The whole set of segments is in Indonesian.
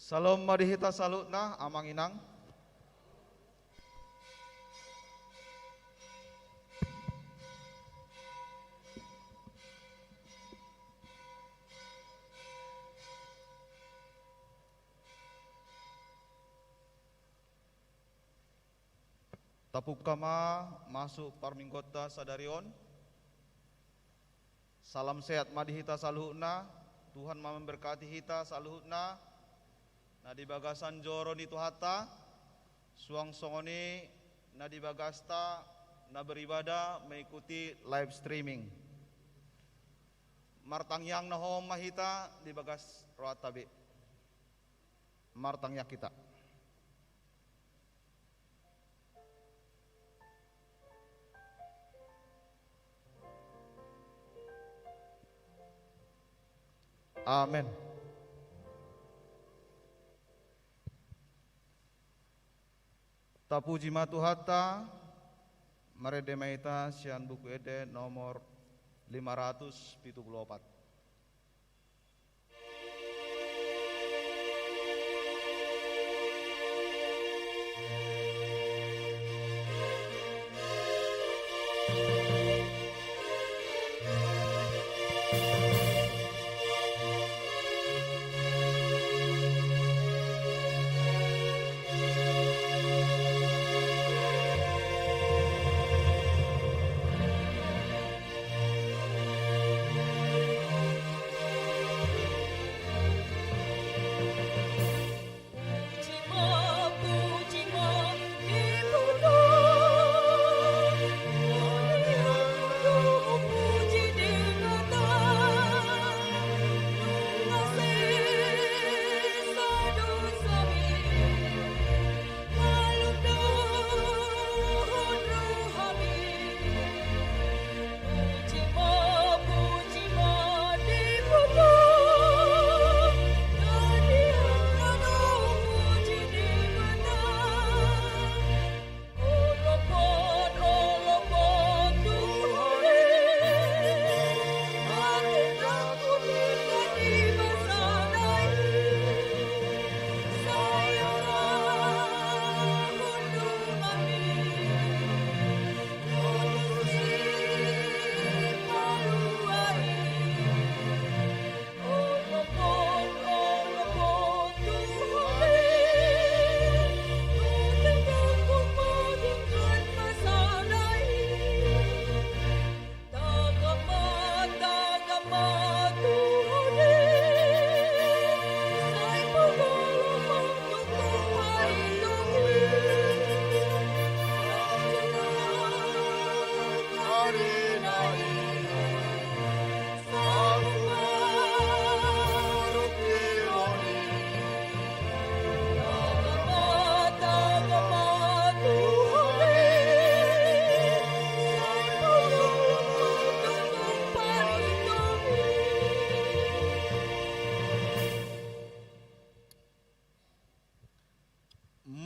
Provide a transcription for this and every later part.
Salom madihita salutna amang inang. Tapuk kama masuk parminggota sadarion. Salam sehat madihita saluhna. Tuhan memberkati hita saluhna. Nadi bagasan joro ni tuhata. Suang songoni nadi bagasta na beribadah mengikuti live streaming. Martang yang nahom mahita di bagas roatabe. Martang kita. Amin. Tapuji matuhata maredemaita sian buku ede nomor 574.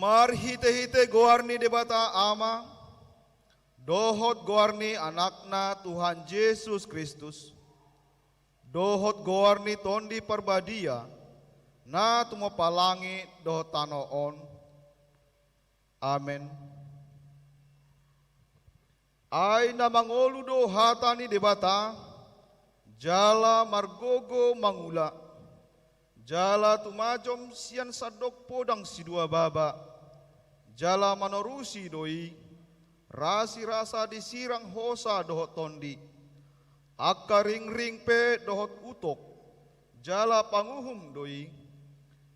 Marhite-hite goarni debata ama, dohot goarni anakna Tuhan Yesus Kristus, dohot goarni tondi perbadia, na tumo palangi dohot tanoon. Amen. Ay na mangolu do hatani debata, jala margogo mangula, jala tumajom sian sadok podang si dua baba, jala manorusi doi, rasi rasa disirang hosa dohot tondi, akka ring pe dohot utok, jala panguhum doi,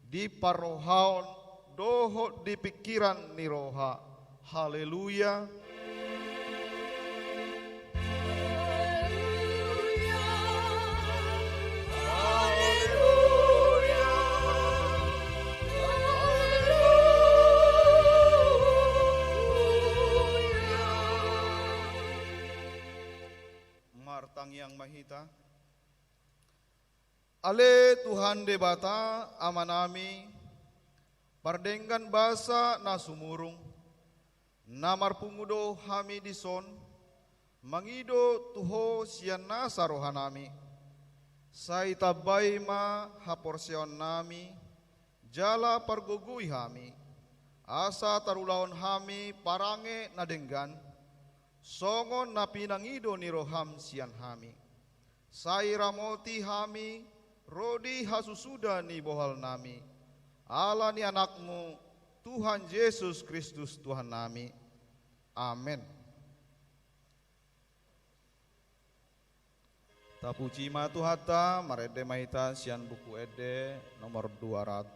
di parohaon dohot di pikiran niroha. Haleluya. Yang mahita ale Tuhan debata amanami pardenggan basa na sumurung namar pungudo hami dison mangido tuho sian na sarohanami sai tabay ma haporsion nami jala pargugui hami, asa tarulaon hami parange nadenggan, songon na pinangido ni roham sian hami. Saira moti hami, rodi hasusuda ni bohal nami, ala ni anakmu, Tuhan Yesus Kristus Tuhan nami. Amin. Tapuji ma Tuhata, marede maita sian buku ede nomor 24.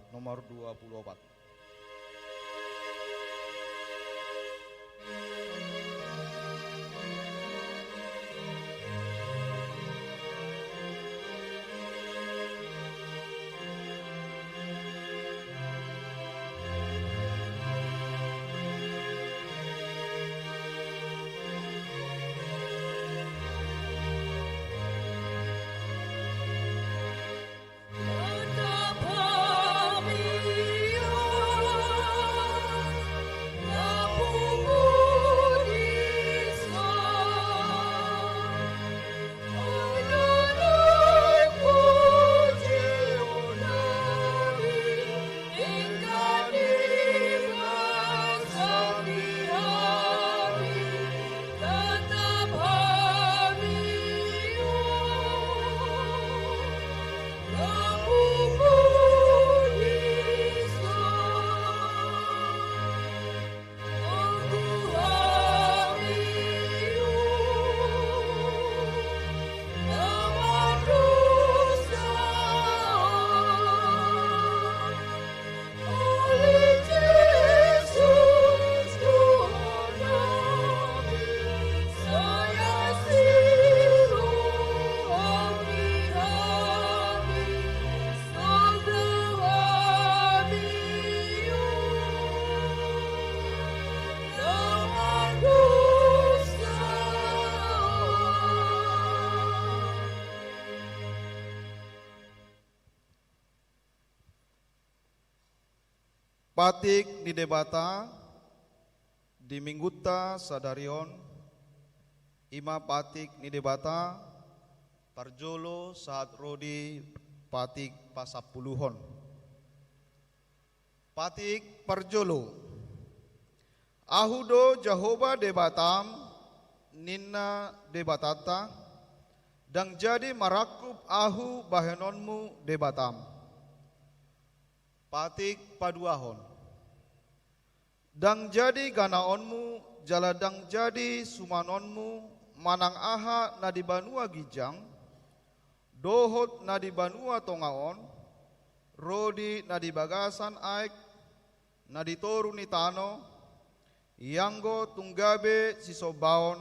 Patik di debata di mingguta sadarion ima patik ni debata parjolo saat rodi patik pasapuluhon. Patik parjolo ahudo Jehovah debatam ninna debatata dan jadi marakub ahu bahenonmu debatam. Patik paduahon dang jadi ganaonmu jaladang jadi sumanonmu manang aha na di banua gijang dohot na di banua tongaon rodi na di bagasan aik na di toru ni tano yanggo tunggabe sisobaon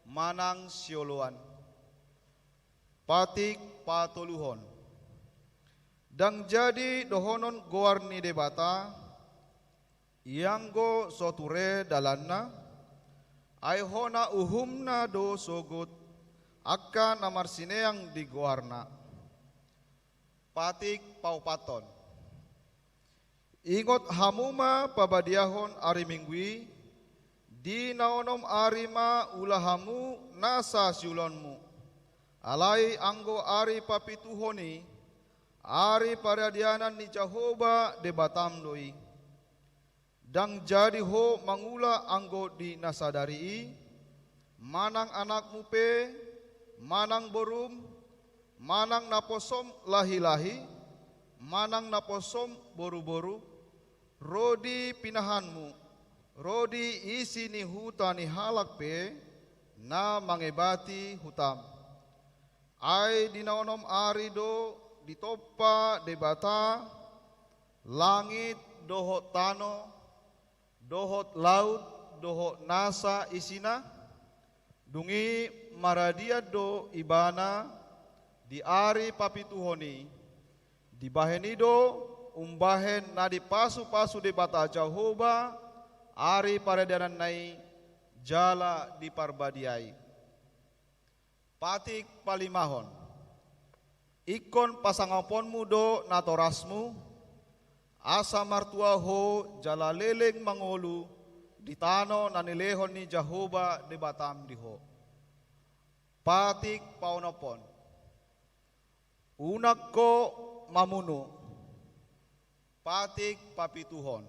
manang sioloan. Patik patoluhon dang jadi dohonon goar ni debata yanggo soture dalanna aihona uhumna do sogut akka namar sineang di goarna. Patik paupaton ingot hamuma pabadiahon ari mingwi di naonom arima ulahamu nasa siulonmu alai anggo ari papituhoni ari paradianan ni Jehovah debatam doi dang jadi ho mangula anggo di nasadari manang anakmu pe manang borum manang naposom lahi-lahi manang naposom boru-boru rodi pinahanmu rodi isi ni hutani halak pe na mangebati hutam ai dinaonom arido ditopa debata langit dohot tano dohot laut dohot nasa isina dungi maradia do ibana di ari papituhoni di bahenido umbahen na di pasu-pasu debata Jehovah ari paradanan nai jala di parbadiai. Patik palimahon ikon pasangaponmu do natorasmu asa martua ho jala leleng mangolu di tano nanilehon ni Jehovah di batam diho. Patik paunopon unak ko mamunu patik papituhon.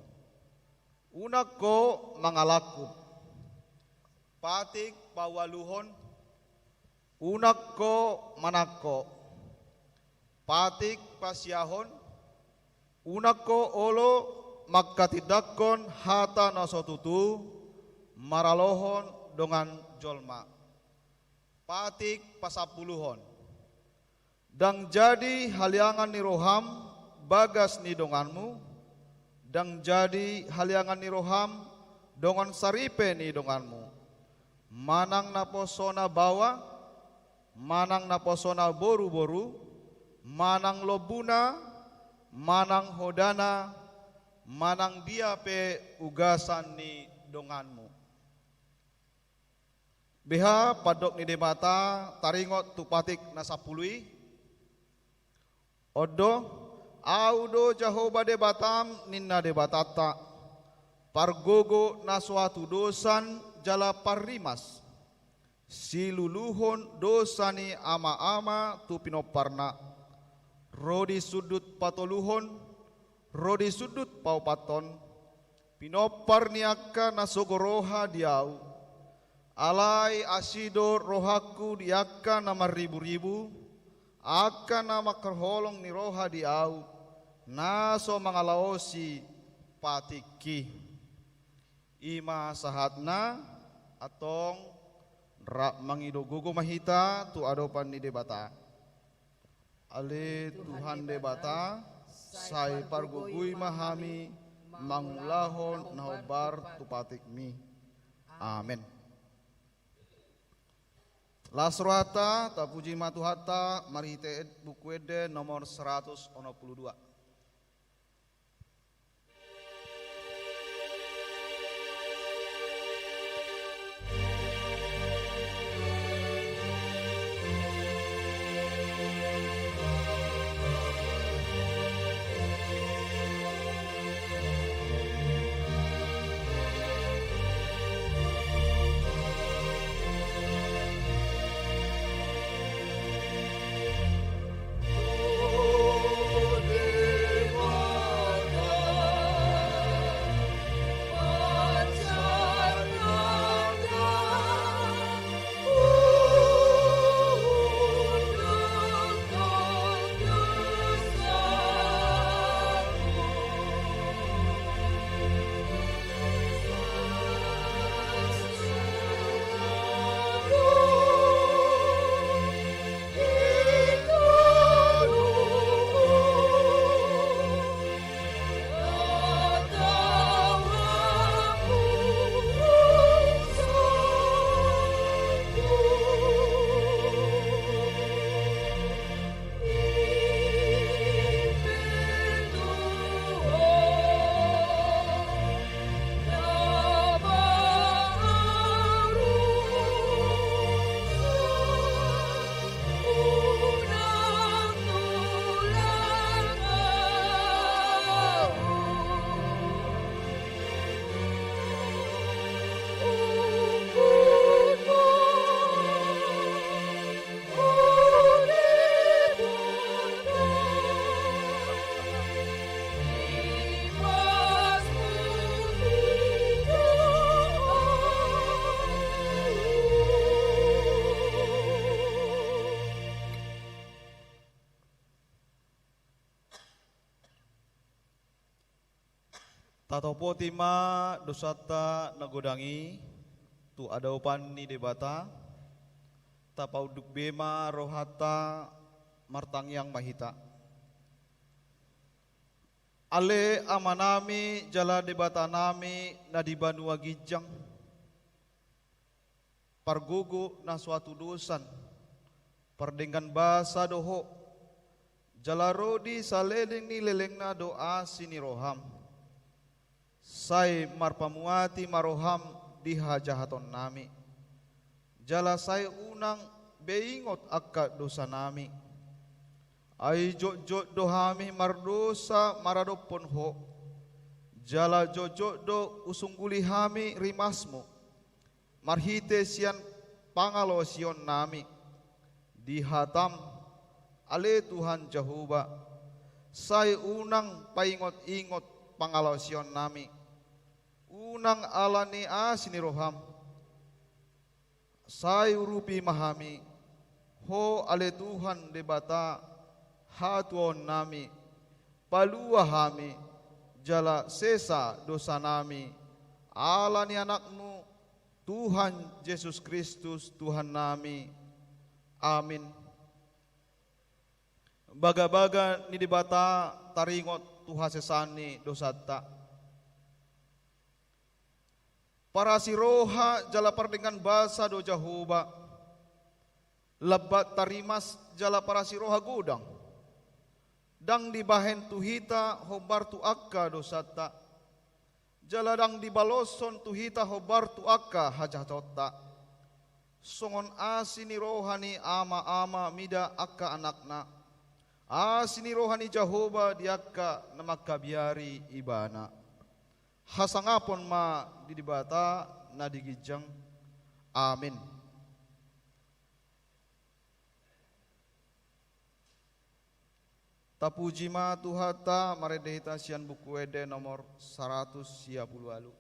Unak ko mangalakub. Patik pawaluhon. Unak ko manako. Patik pasyahon. Unak ko olo magkatidakon hata nasotutu maralohon dengan jolma. Patik pasapuluhon. Dang jadi haliangan ni roham bagas ni donganmu. Dang jadi haliangan ni roham dongan saripe ni donganmu. Manang naposona bawa, manang naposona boru-boru, manang lobuna, manang hodana, manang dia pe ugasan ni donganmu. Beha padok ni debata taringot tu patik nasapului. Odo audo Jehovah debatam ninna debatata. Pargogo na suatu dosan jala parimas. Siluluhon dosani ama-ama tu pinoparna. Rodi sudut patoluhon, rodi sudut paupaton. Pinopar niaka nasogoroha diau. Alai asido rohaku diaka nama ribu-ribu. Akan nama kerholong ni roha diau. Naso mangalaosi patiki. Ima sahatna atong mangidogogo mahita tu adopan ni debata. Ale Tuhan debata sai pargugui mahami mangulahon nahobar tu patikmi. Amin. Lasrohata tapuji matuhata mari hite buku ede nomor 162. Tatopo tima dosata nagodangi tu adaupan ni debata tapauduk bema rohata martangyang mahita. Ale amanami jala debata nami na di Banua Gijang pargugu na suatu dosan perdengkan bahasa doho jalarodi saleleng ni leleng na doa sini roham sai marpamuati maroham dihajahaton nami jala sai unang beingot akka dosa nami ai jok dohami mardosa maradopon ho jala jok do usungguli hami rimasmu marhite sian pangalosion nami dihatam ale Tuhan Jehovah Sai unang paingot-ingot pangalausion nami. Unang alani asini roham. Sai urupi mahami. Ho ale Tuhan debata hatuon nami. Palua hami. Jala sesa dosa nami. Alani anakmu Tuhan Yesus Kristus Tuhan nami. Amin. Baga-baga ni dibata taringot Tuhan sesani dosata. Para siroha jala dengan basa do Jahoba. Lebat tarimas jala para siroha gudang. Dang dibahen tuhita hobar tu akka dosata. Jala dang dibaloson tuhita hobar tu akka hajatota. Songon asini rohani ama-ama mida akka anakna. Asini rohani Jahoba diakka namakabiari ibana. Hasangapon ma didibata na digijang. Amin. Tapuji ma Tuhata maredehita sian buku ede nomor 100 alu.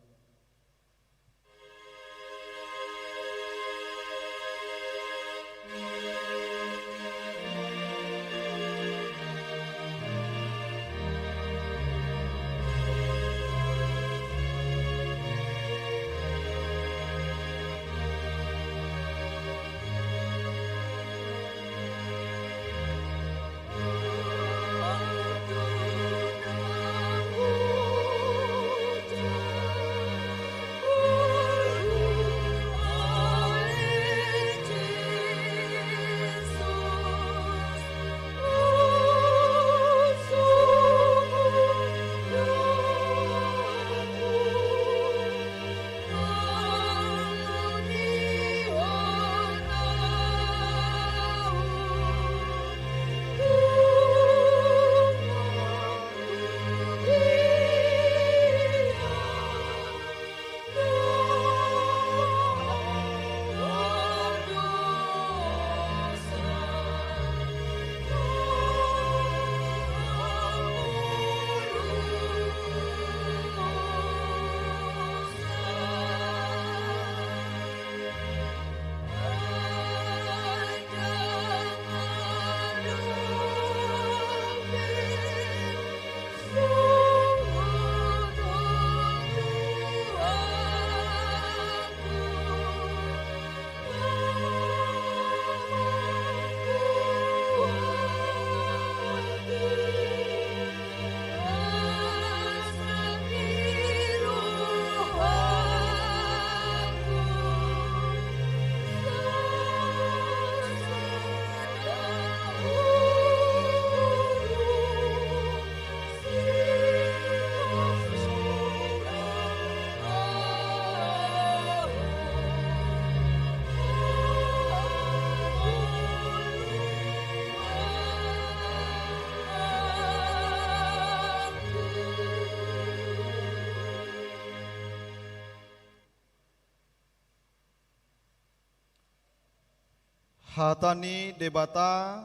Hatani debata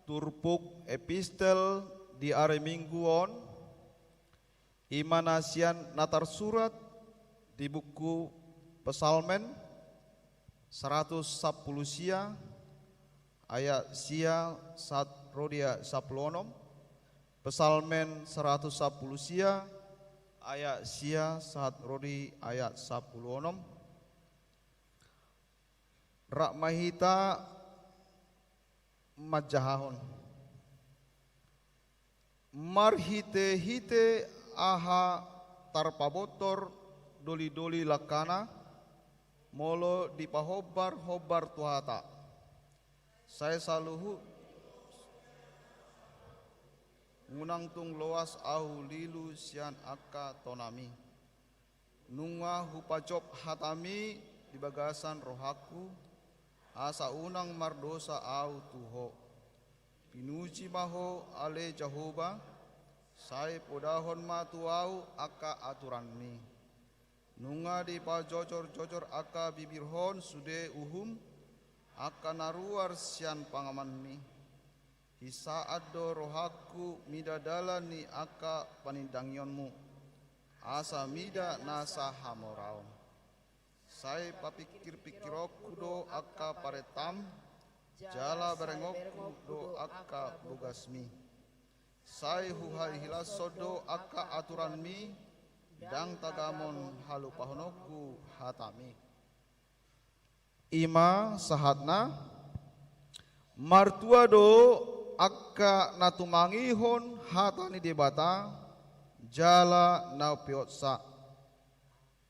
turpuk epistel di are mingguon imanasian natar surat di buku Pesalmen 110 sia ayat sia sat rodia 10. Pesalmen 110 sia ayat sia sat rodi ayat 10. Rak mahita majahahon marhite-hite aha tarpabotor doli-doli lakana molo dipahobar-hobar tuhata. Saya saluhu ngunang tung loas au lilu sian akka tonami nunga hupacop hatami di bagasan rohaku asa unang mardosa au tuho pinuji maho ale Jahoba sai podahon ma tuau aka aturanmi nunga di pa jocor-jocor aka bibirhon sude uhum aka naruar sian pangamanmi Isaat do rohaku midadalani aka panindangyonmu. Asa mida nasa hamoraon. Sai papikir-pikiroku do aka paretam. Jala berengoku do aka bugasmi. Sai huhai hilaso do aka aturanmi. Dang tagamon halu pahonoku hatami. Ima sahatna martua do akka natumangihon hatani debata jala naupiotsa.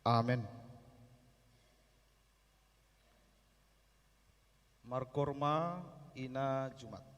Amin. Markorma ina Jumat.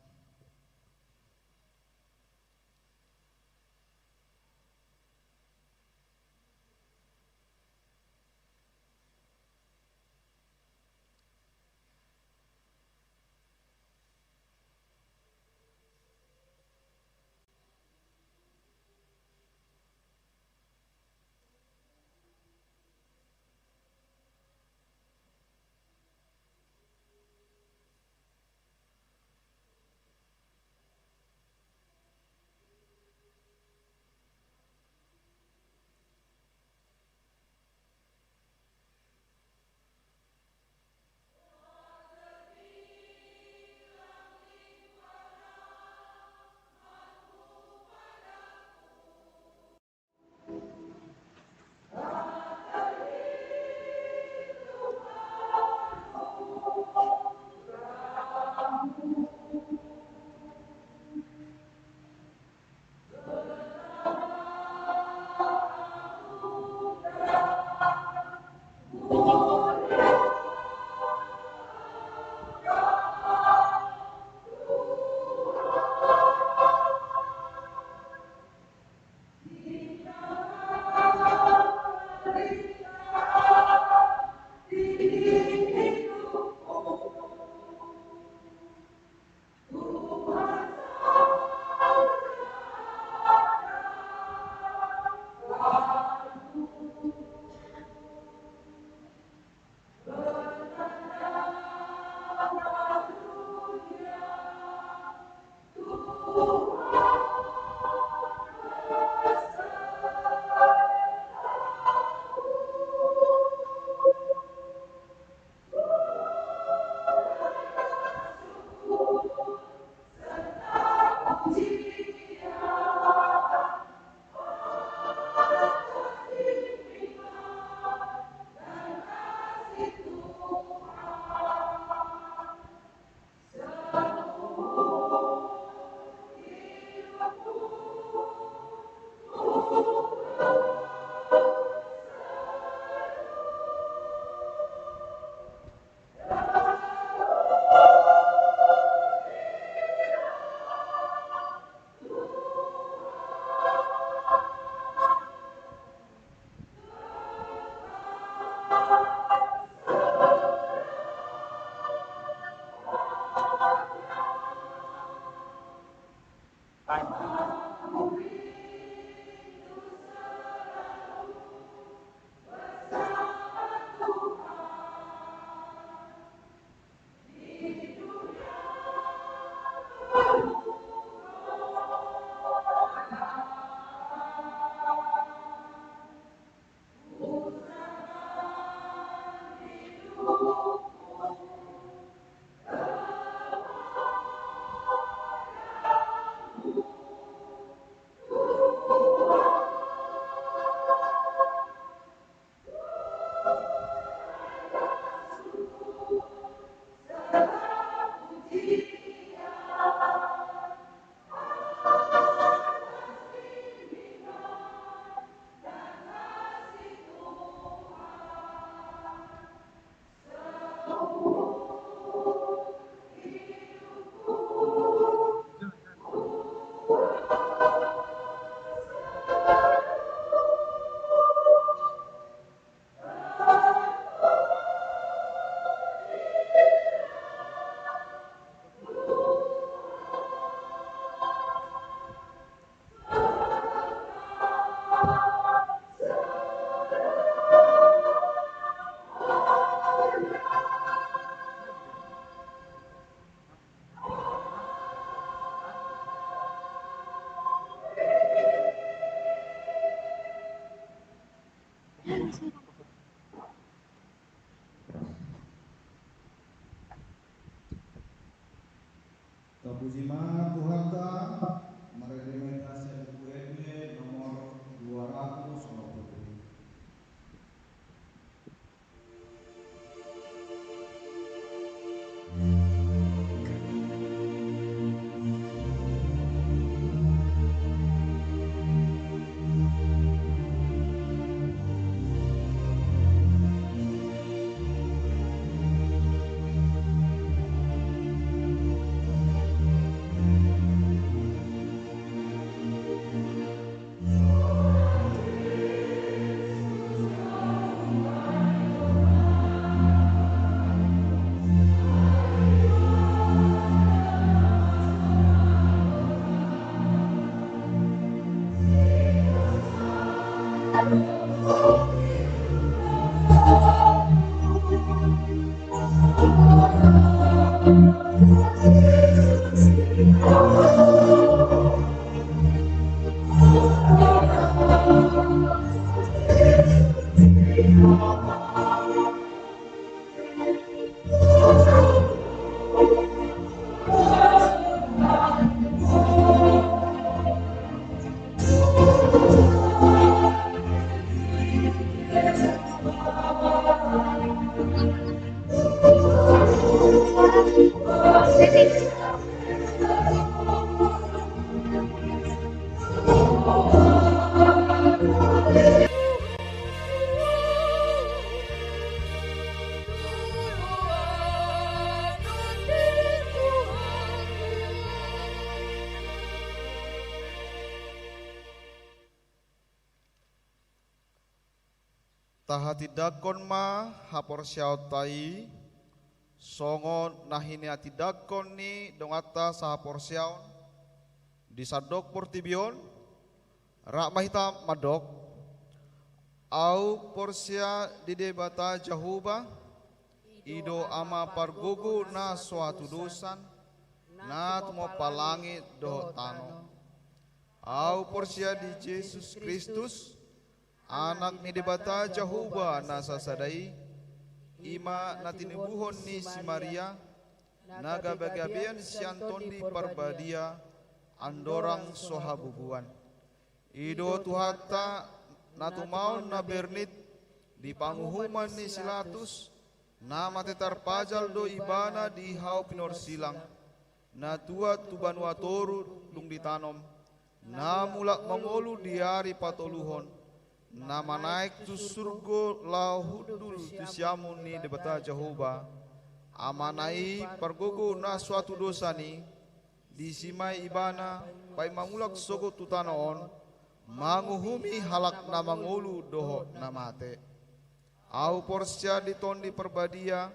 Pujiman Tuhata, merekomendasi UMB nomor 250. Tahati dakon ma hapor syautai songo nahini ati dakon ni dongata sahapor syaun disadok portibion rak mahita madok au porsia di debata jahuba ido ama pargugu na suatu dosan na tumo palangi do tano au porsia di Yesus Kristus anak ni debata jahuba na sasadai ima na tinibuhon ni si Maria na gabagabian sianton di parbadia andorang sohabubuan ido tuhata na tumaon na bernit di panguhuman ni Silatus na matetar pajal do ibana di hau pinor silang na tuat tuban watoru lung ditanom na mulak mangolu di hari patoluhon na manaik tu surgo lahudul tu siamun ni debata Jehovah amanai pargogo na suatu dosa ni disimai ibana pai mangulak sogo tutanaon manguhumi halak na mangolu doho na mate au porsya ditondi perbadia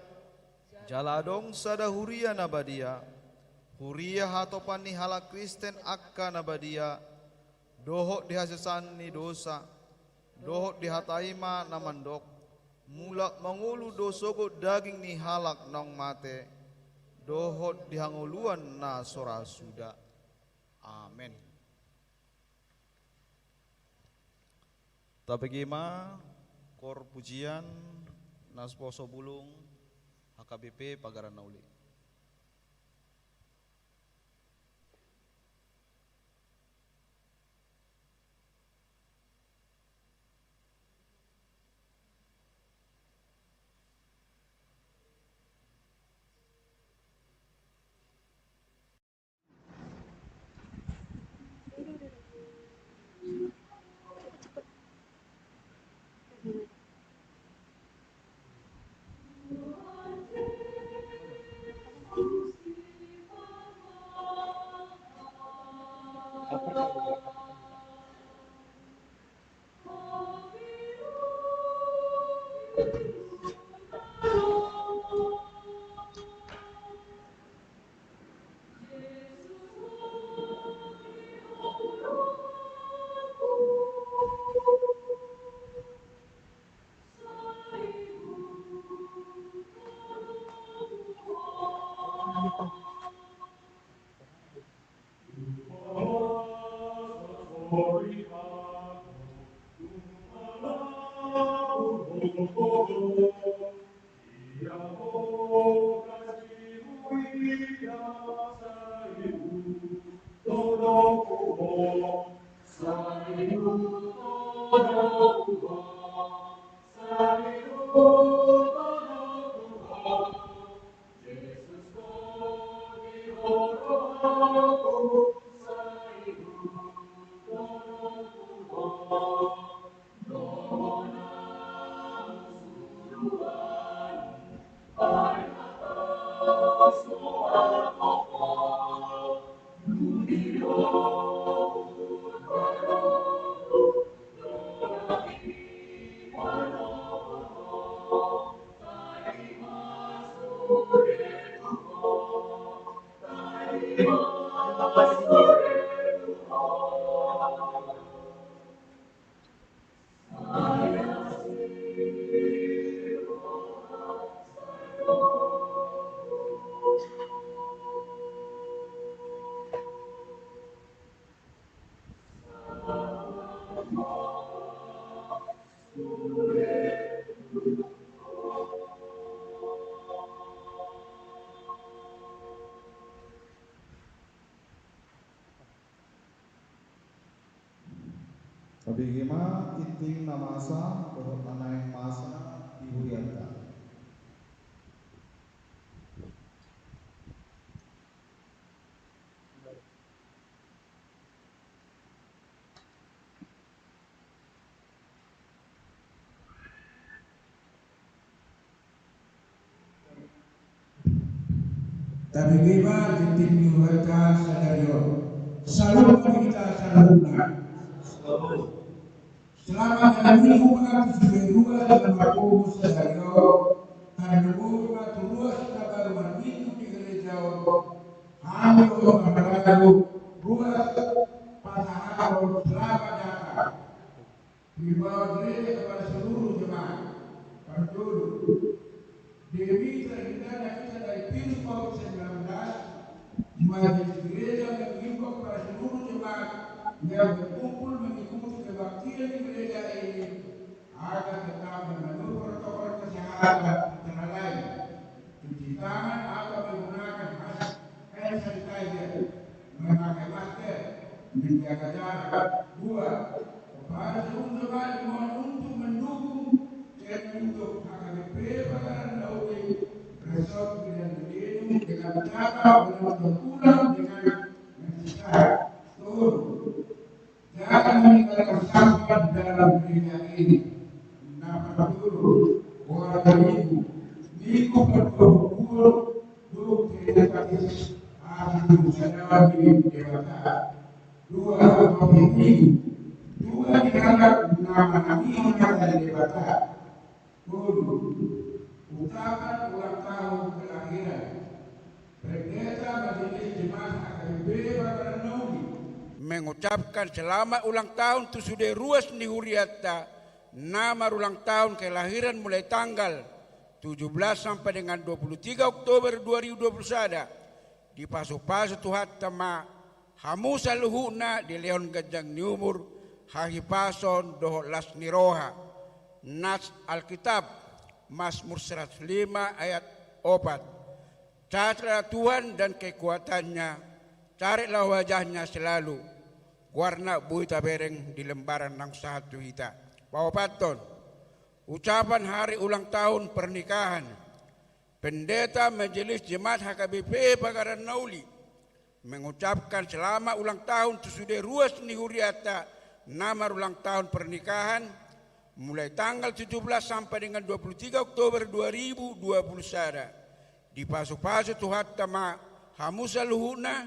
jaladong sada huria na badia huria hatopan ni halak Kristen akka na badia doho dihasesan ni dosa doho dihataima na mandok mulak mangulu dosogo daging ni halak nong mate doho dihanguluan na sora suda amin. Tapegima kor pujian nasposo bulung HKBP Pagaran Nauli. Kabihima kiting namasa dohot anay masa dihurianka. Kabihima kiting dihurianka sadario. Salam kita saluna. Selama dalam minggu mengaku sudah dua dalam aku sadario. Karena gua terus kabar minggu di gereja. Hamil orang ruas pasangan selama datang di bawah gereja kepada seluruh jemaat. Betul. Demi terhindar kita dari virus COVID-19, majelis gereja mengimbau kepada seluruh jemaat yang berkumpul mengikuti kebaktian di gereja ini agar tetap memenuhi protokol kesehatan antara lain cuci tangan atau menggunakan hand sanitizer, memakai masker, menjaga jarak. Dua, kepada seluruh jemaat dimohon untuk mendukung dan untuk HKBP Bakaran Daudi Resort Bidang Gede dengan cara menonton ulang dengan mensesuaikan. Jangan meninggalkan sampah di dalam gereja ini. Nama dulu warga minggu berdua duduk gereja katis akhir sana di dewasa. Dua minggu dua dianggap nama kami dari dewasa. Ucapan ulang tahun kelahiran Pendeta Majelis Jemaat HKBP Bakaran Daudi mengucapkan selamat ulang tahun Tusude Ruas Nihuriata, nama ulang tahun kelahiran mulai tanggal 17 sampai dengan 23 Oktober 2021 di pasu-pasu Tuhan Tama Hamusa Luhuna di Leon Gajang Niumur Hahipason Doho Las Niroha Nas Alkitab Mazmur 105 ayat 4. Carilah Tuhan dan kekuatannya, carilah wajahnya selalu. Warna buita bereng di lembaran ng satu hita. Bawa Paton, ucapan hari ulang tahun pernikahan Pendeta Majelis Jemaat HKBP Bakaran Daudi mengucapkan selamat ulang tahun Tusude Ruas Nihuriata, nama ulang tahun pernikahan mulai tanggal 17 sampai dengan 23 Oktober 2021 di pasu-pasu Tuhan Tama Hamusa Luhuna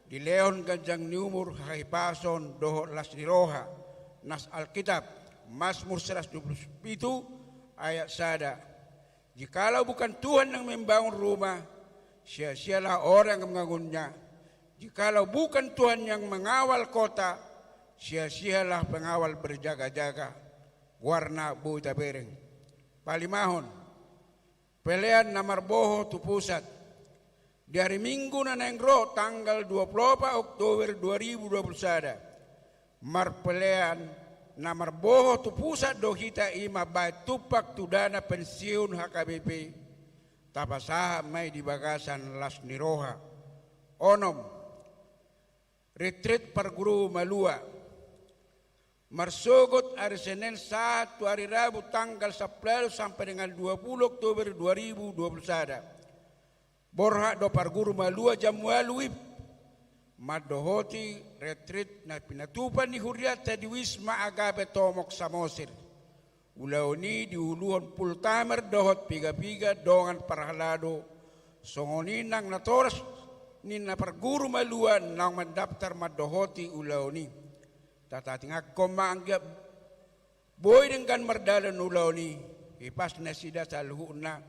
di Leon Gajang Niumur Hahipason Doho Las Niroha Nas Alkitab Mazmur 127 ayat 1. Jikalau bukan Tuhan yang membangun rumah, sia-sialah orang yang membangunnya. Jikalau bukan Tuhan yang mengawal kota, sia-sialah pengawal berjaga-jaga. Warna buita bereng. Palimahon, pelean namar boho tu pusat. Di hari Minggu na nengro tanggal 24 Oktober 2021. Marpelean namar boho tu pusat do kita ima baik tupak tu dana pensiun HKBP. Tapasaha may di Bagasan Las Niroha. Onom, retreat perguru Malua. Marsugot hari Senin 1 hari Rabu tanggal 11 sampai dengan 20 Oktober 2021. Borha do parguru Malua Jamualuib madohoti retreat na pinatupan ni Huriata di Wisma Agape Tomok Samosir. Ulaw ni di uluhan pultamer dohot piga-piga dongan parhalado songoni nang natoras ni na perguru maluan nang mendaftar madohoti ulau ni. Tatatingak komanggap boy dengan merdalan ulau ni. Ipas na sida saluhu na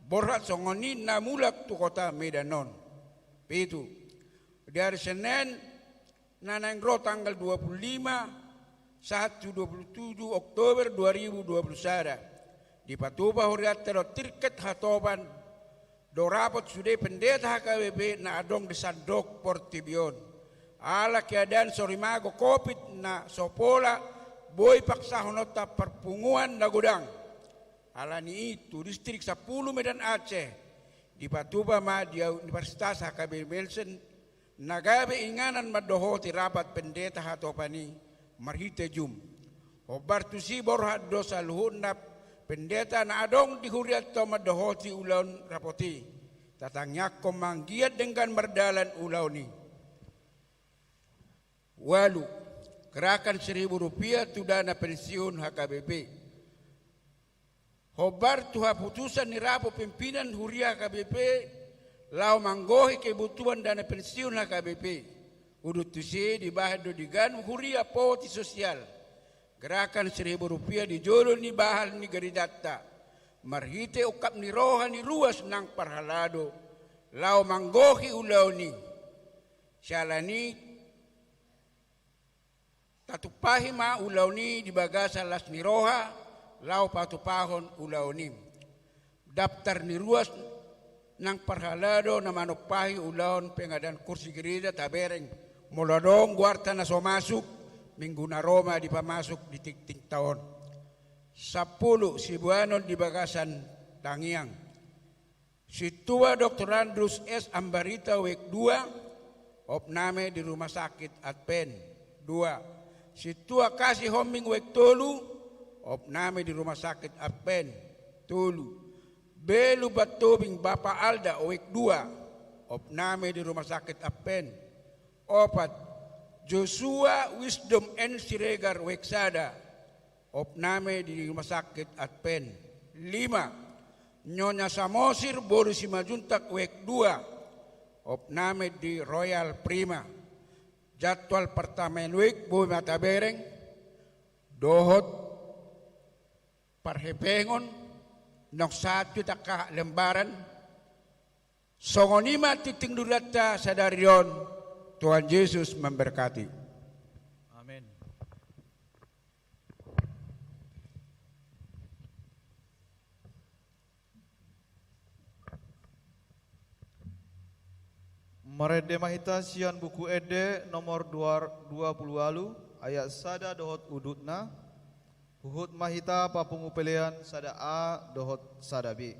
borat songoni na mulak tu kota Medanon. Itu dari Senin nanangro tanggal 25 27 Oktober 2021 di Patuba huriat terot tirket hatoban do rapot sudah pendeta HKBP na adong di Sandok Portibion ala keadaan sorimago COVID na sopola boy paksa honota perpunguan na gudang ala ni itu distrik 10 Medan Aceh di Patuba ma di Universitas HKBP Melsen nagabe inganan madohoti rapat pendeta hatopani marhite jum obar tusi borhat dosa luhunap pendeta na adong di huriat to madohoti ulaun rapoti tatangyak komanggiat dengan merdalan ulau ni walu gerakan Rp1.000 tu dana pensiun HKBP hobar tuha putusan ni rapo pimpinan huria HKBP lau manggohi kebutuhan dana pensiun HKBP udut tusi dibahado digan huria poti sosial gerakan Rp1.000 dijolol ni bahal ni garidata marhite ukap ni roha ni ruas nang parhalado lau manggohi ulau ni syalani tatupahi ma ulau ni di bagasa las ni roha lau patupahon ulau ni daftar ni ruas nang parhalado na manupahi ulaon pengadaan kursi gereja tabereng muladong guarta na so masuk minggu na Roma di pamasuk di tik tahun 10 Sibuanon di Bagasan Tangiang situa Dr. Andrus S. Ambarita wek 2 opname di rumah sakit Adpen 2 situa Kasih Homing wek 3 opname di rumah sakit Adpen Tulu Belu Batobing Bapak Alda wek 2 opname di rumah sakit Adpen 4 Joshua Wisdom N. Siregar Weksada opname di rumah sakit Adpen 5 Nyonya Samosir Boris Simajuntak wek 2 opname di Royal Prima jadwal pertamen wek Boy Matabereng dohot parhepengon nok 1 taka lembaran songonima titing dulata sadarion Tuhan Yesus memberkati. Amin. Marede mahita sian buku ede nomor 20 alu ayat sada dohot udutna Huhut mahita papungu pelean sada A dohot sada B.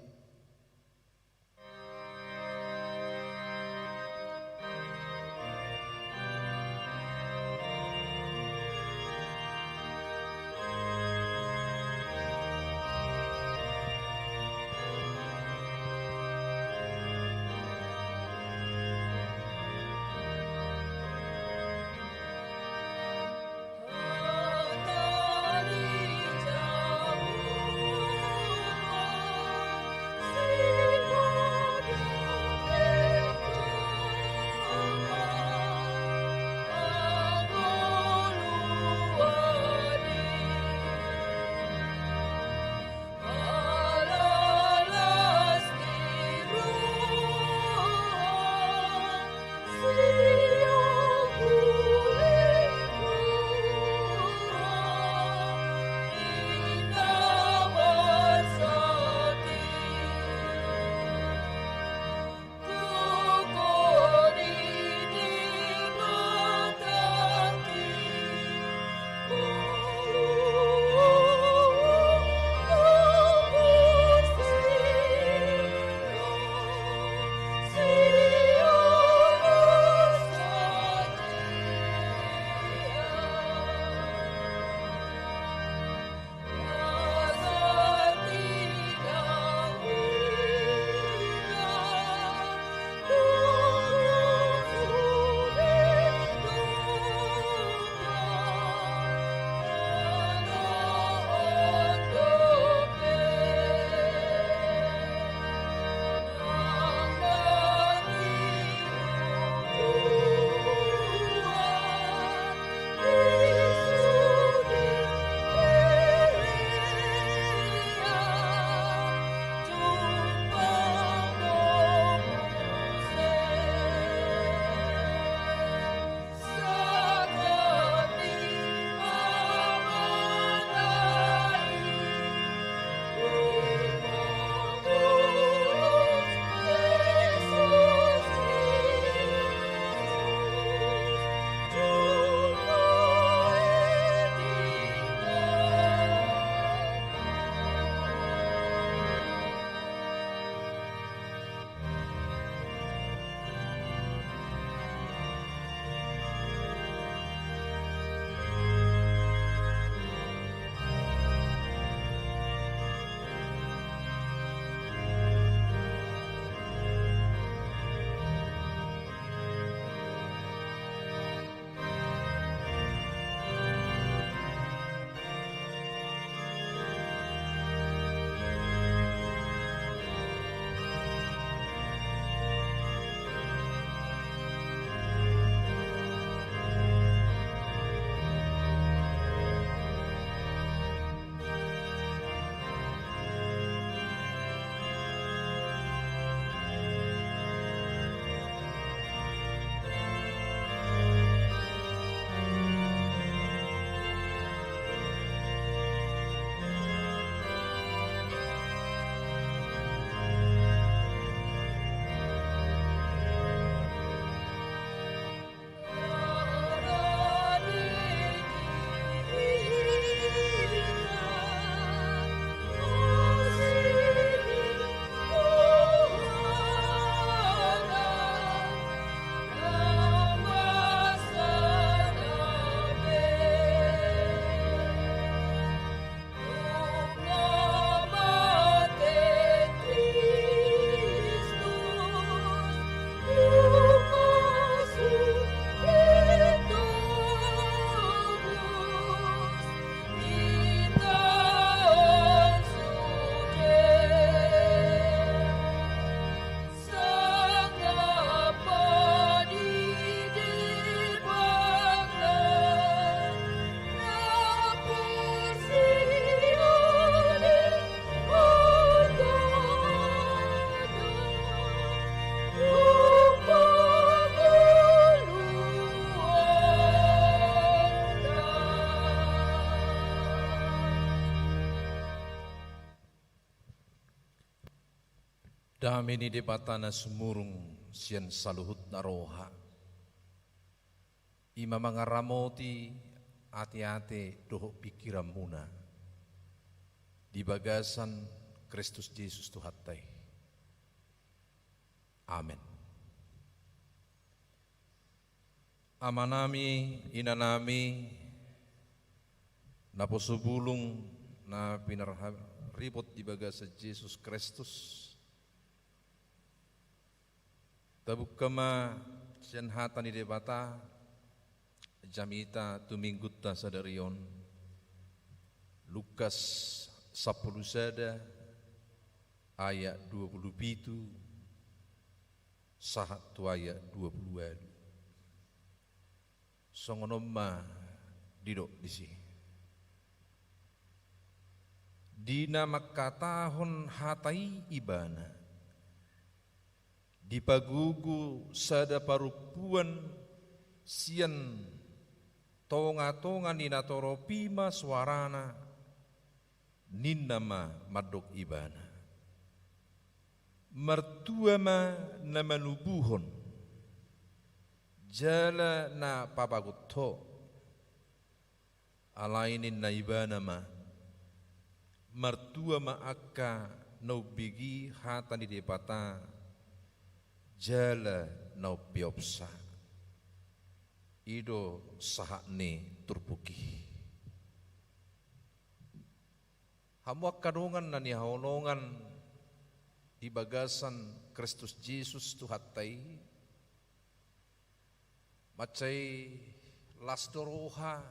Damini de batana sumurung sian saluhut naroha. Ima mangaramoti ati-ati doho pikiran muna. Di bagasan Kristus Yesus Tuhatai. Amin. Amanami inanami naposubulung na pinarribot di bagasa Yesus Kristus. Tabuk kama sian hatan di debata jamita tumingguta sadarion Lukas 10 sada ayat 27 sahat tu ayat 20. Songonomma didok disi. Dina makatahon hatai ibana. Dipagugu sada parupuan sian tonga-tonga ninatoro pima suarana ninnama madok ibana. Mertuama nama nubuhon jala na papagutto alainin na ibana ma mertuama akka naubigi hatan di depata jala nau piopsa ido sahakne turpuki hamuak kadungan na nihaulongan di bagasan Kristus Yesus Tuhatai macai lasdoroha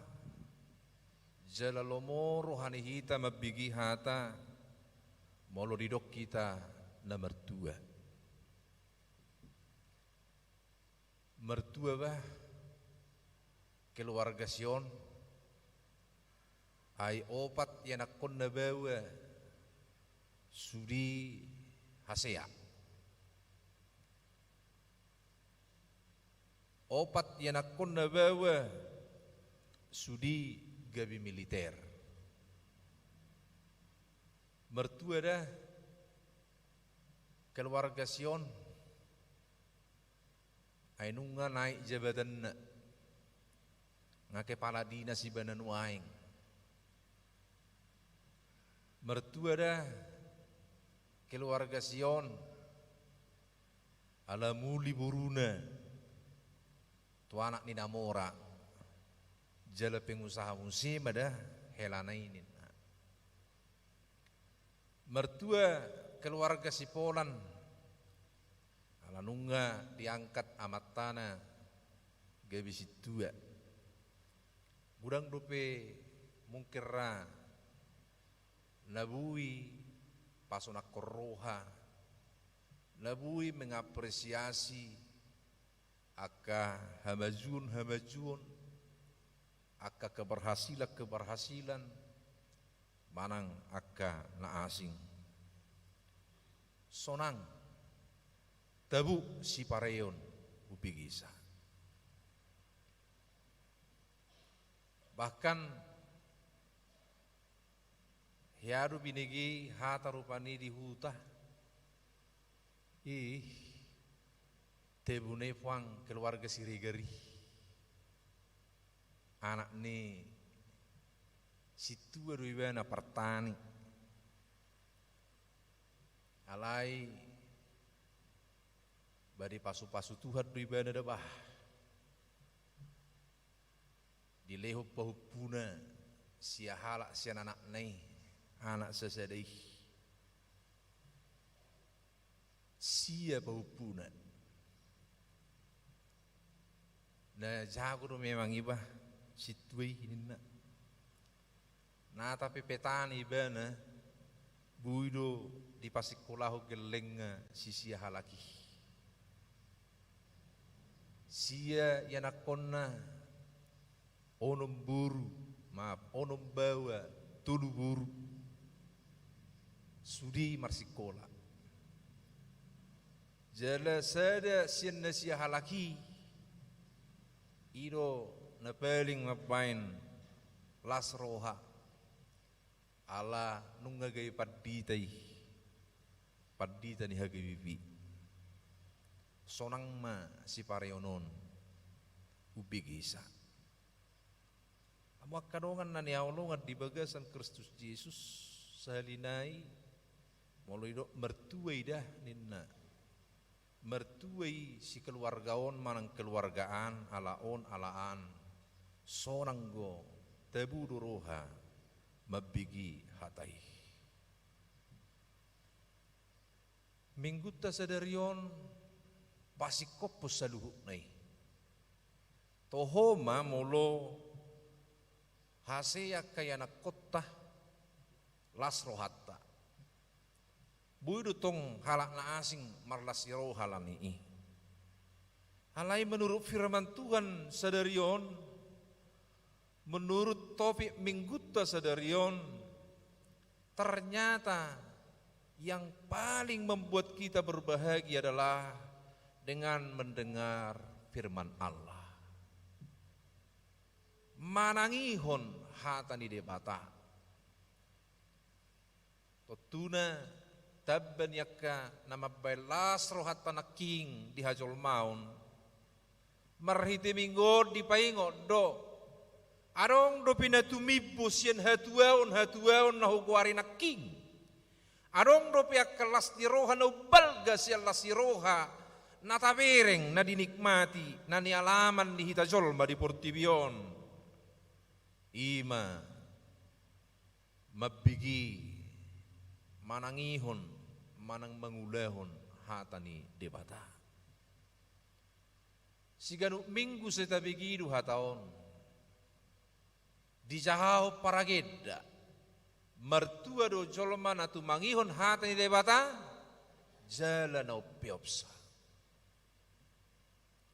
jala lomoro hanihita mabigi hata molo didok kita na mertua bah keluarga Sion ai opat yang nakon na bawa sudi hasea opat yang nakon na bawa sudi gabi militer mertua dah keluarga Sion ainunga naik jabatan ngake kepala dinas ibanan waing mertua dah keluarga Sion ala muli buruna tu anak ni namora jala pengusaha musim ada helana ini mertua keluarga si Polan ala nunga diangkat amat tanah gabi situa gudang dope mungkira nabui pasunak koroha nabui mengapresiasi aka hamajun aka keberhasilan manang aka na asing sonang tabu si pareon upigisa bahkan hiadu binigi hata rupani di huta tebune puang keluarga sirigari anak ni situ ruibana pertani alai bari pasu-pasu Tuhan ruibana debah dilehup pahupuna sia halak sian anak nei anak sesedai sia pahupuna na jago memang ibah situi hinna na tapi petani ibana buido di pasikulahu geleng sisia halaki sia yanakonna onom bawa tulu buru sudi marsikola jala sada sian sia halaki ido na paling ngapain las roha ala nunga gay paditai padita ni hagibibi sonang ma si pareonon ubigisa amo kadongan na ni Allah di bagasan Kristus Yesus sahalinai mulai do mertuai dah ninna mertuai si keluargaon manang keluargaan alaon alaan sonang go tebu duroha mabigi hatai minggu ta sadarion pasikopos saluhuk nai tohoma molo haseya kayana kota lasro hatta buidu tong halak na asing marlasiro halani halai menurut firman Tuhan sadarion menurut topik minggutta sadarion ternyata yang paling membuat kita berbahagia adalah dengan mendengar firman Allah manangihon hatani debata totuna tabban yakka nama bailas rohat panaking di hajol maun marhiti minggo di paingo do arong do pinatumibus yan hatuaon nahu kuari naking arong do piak kelas di roha na balga siya las roha na tabereng na dinikmati na nialaman di hitajol ma di portibion ima mabigi manangihon manang mangulahon hatani debata siganu minggu setabigidu hataon dijahau parageda mertua do jolman atu mangihon hatani debata jalan opiopsa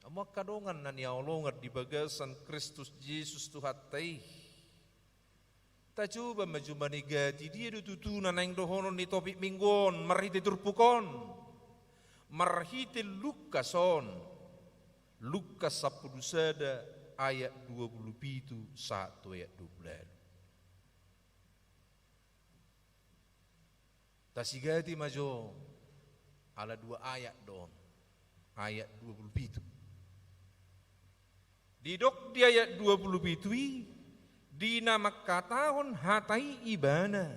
amak kadongan nan yaolongat di bagasan Kristus Yesus tuhatai ta coba maju manigati dia do tutuna nang dohonon di topik minggon marhite turpukon marhite Lukason Lukas 10 sada ayat 27 1 ayat 12 tasigati majo ala 2 ayat don ayat 27 didok di ayat 27 di nama katahon hatai ibana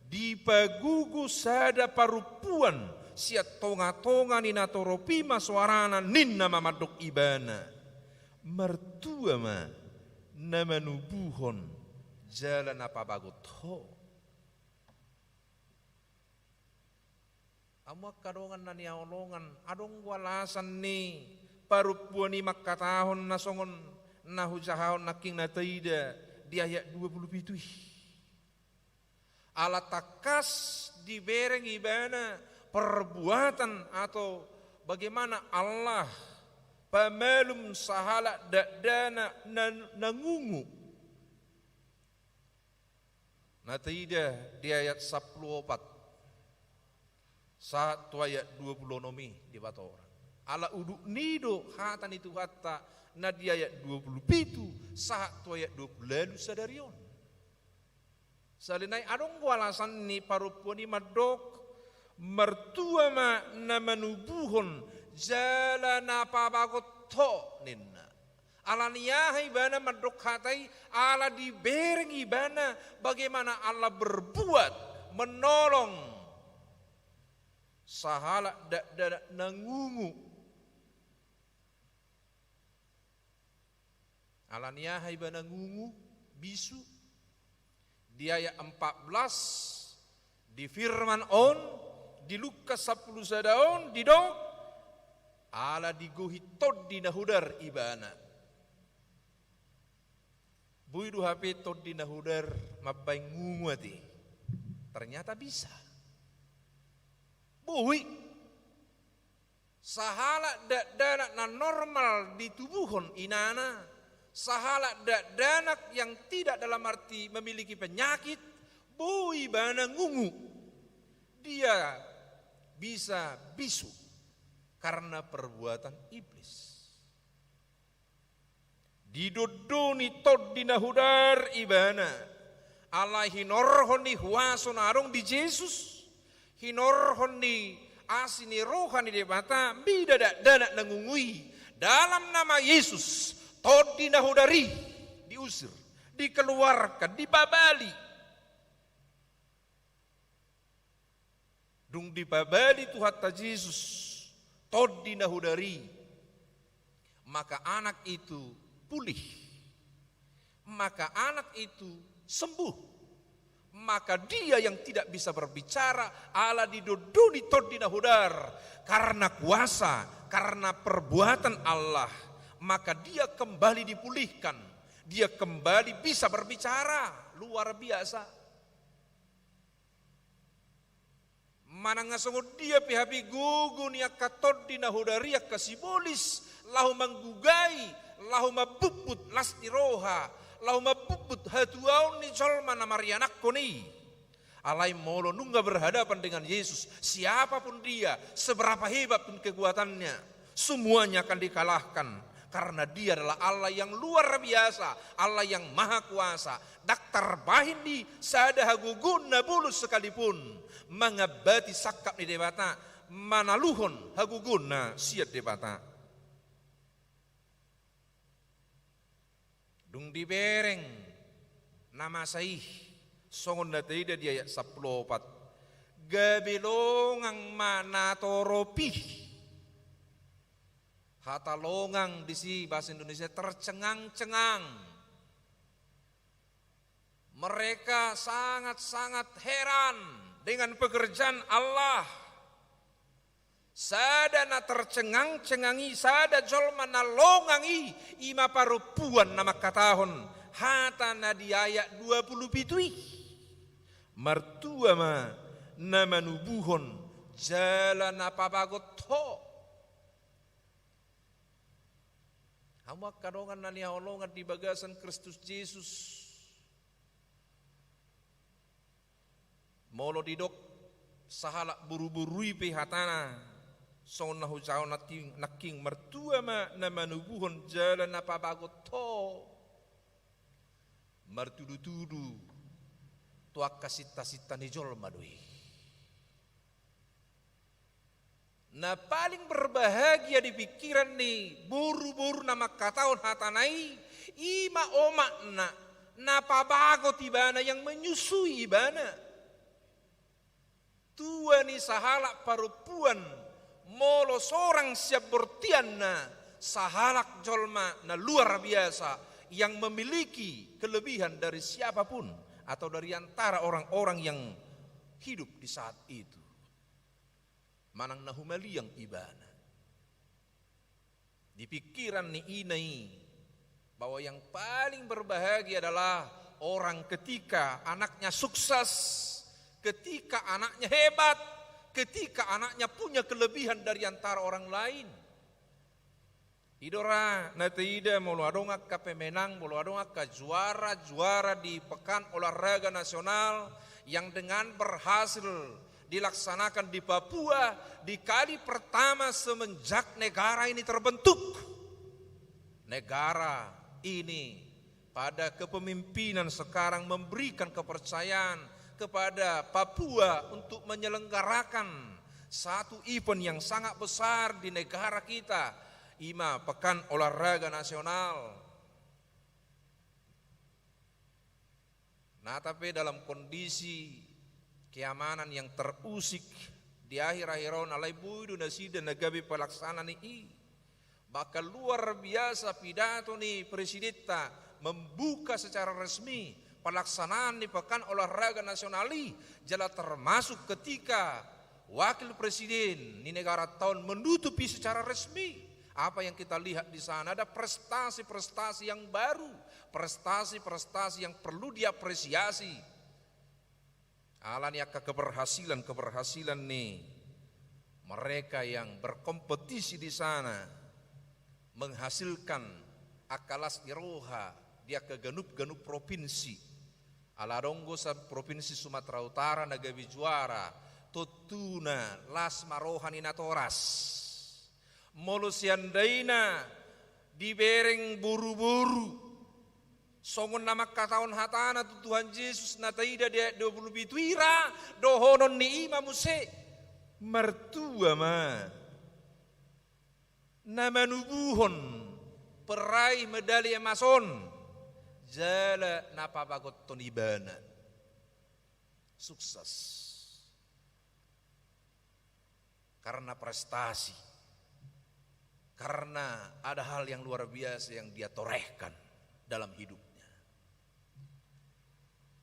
di pagugu sada parupuan siat tonga-tonga ni natoropi masuarana ninna mamadok ibana mertua ma nama nubuhon jalan apa bagot ho amak kadongan nani aolongan adong walasan ni parupuan ni makatahon nasongon nahujahon naking nataida di ayat 27 ala takas dibereng ibana perbuatan atau bagaimana Allah pamalum sahala dana nangungu nataida di ayat 14 1 ayat 20 nomi di batora ala uduk nido hatan itu hatta na di ayat 27 1 ayat 20 lalu sadarion salinai adong walasan ni parupuan ni madok mertua ma na manubuhon jalan apa bagot to ninna ala niyahai bana madok hatai ala dibereng ibana bagaimana Allah berbuat menolong sahala da nangungu alania haibana ngungu bisu di ayat 14 di firman on di Lukas 10 sadaon di dong ala digohi tod di nahudar ibana buidu HP tod di nahudar mabay ngungu ati ternyata bisa bui sahala danak na normal di tubuhon inana sahala danak yang tidak dalam arti memiliki penyakit bui bana ngungu dia bisa bisu karena perbuatan iblis didodoni tod dinahudar ibana alaihi norhoni huason arong di Yesus hinorhon ni asini rohani debata bidadak danak nangungui dalam nama Yesus todi nahudari diusir, dikeluarkan, dibabali. Dung dibabali Tuhan Yesus todi nahudari, maka anak itu pulih, maka anak itu sembuh, maka dia yang tidak bisa berbicara ala didodoni todi nahudar karena kuasa, karena perbuatan Allah, maka dia kembali dipulihkan, dia kembali bisa berbicara. Luar biasa. Manangasungod dia pihapi gugu niya katod dinahudariak kasibolis lahu manggugai lahu mabubut lasti roha lahu mabubut hatuaun ni jolma na marianak koni alai molo nungga berhadapan dengan Yesus. Siapapun dia, seberapa hebat pun kekuatannya, semuanya akan dikalahkan karena dia adalah Allah yang luar biasa, Allah yang maha kuasa. Daktar bahin di sada hagugun nabulus sekalipun mengabati sakap di debata manaluhon haguguna siat debata dung dibereng nama saih songon dataida di ayat 14 gabilongang manatoropi hatalongang di si bahasa Indonesia tercengang-cengang. Mereka sangat-sangat heran dengan pekerjaan Allah. Sada na tercengang-cengangi, sada jolma na longangi, ima parupuan nama katahon, hata na di ayat 27. Mertua ma nama nubuhon, jalan apa bagot ho. Hamak kadongan na nihaolongan di bagasan Kristus Yesus. Molo didok sahala buru-burui pihatana son nahu jauh naking mertua ma nama nubuhon jalan apa bagot to mertudu-tudu tuak kasita-sita ni jol madui. Nah paling berbahagia di pikiran nih buru-buru nama kataun hatanai ima omak na pabagot ibana yang menyusui ibana. Tua ni sahalak parupuan molo sorang siap bertian na sahalak jolma na luar biasa yang memiliki kelebihan dari siapapun atau dari antara orang-orang yang hidup di saat itu. Manang nahumali yang ibana. Di pikiran ni inai bahwa yang paling berbahagia adalah orang ketika anaknya sukses, ketika anaknya hebat, ketika anaknya punya kelebihan dari antara orang lain. Idora nataida mulu adongak ka pemenang, mulu adongak ka juara di pekan olahraga nasional yang dengan berhasil dilaksanakan di Papua di kali pertama semenjak negara ini terbentuk. Negara ini pada kepemimpinan sekarang memberikan kepercayaan kepada Papua untuk menyelenggarakan satu event yang sangat besar di negara kita, IMA Pekan Olahraga Nasional. Nah tapi dalam kondisi keamanan yang terusik di akhir-akhir tahun alai budu nasida nagabi pelaksanaan ini, bakal luar biasa pidato nih Presidenta membuka secara resmi pelaksanaan di Pekan Olahraga Nasional jala termasuk ketika Wakil Presiden di negara tahun menutupi secara resmi. Apa yang kita lihat di sana ada prestasi-prestasi yang baru, prestasi-prestasi yang perlu diapresiasi. Alanya keberhasilan nih mereka yang berkompetisi di sana menghasilkan akalas iroha dia ke genup-genup provinsi. Aladonggo sa provinsi Sumatera Utara nagabi juara Totuna Las Marohani Natoras Molusiandaina dibereng buru-buru Songon nama kataon hatana tu Tuhan Yesus na taida dia 20 bituira dohonon ni ima muse mertua ma na manubuhon perai medali emason jala napabagot tonibana sukses karena prestasi, karena ada hal yang luar biasa yang dia torehkan dalam hidupnya.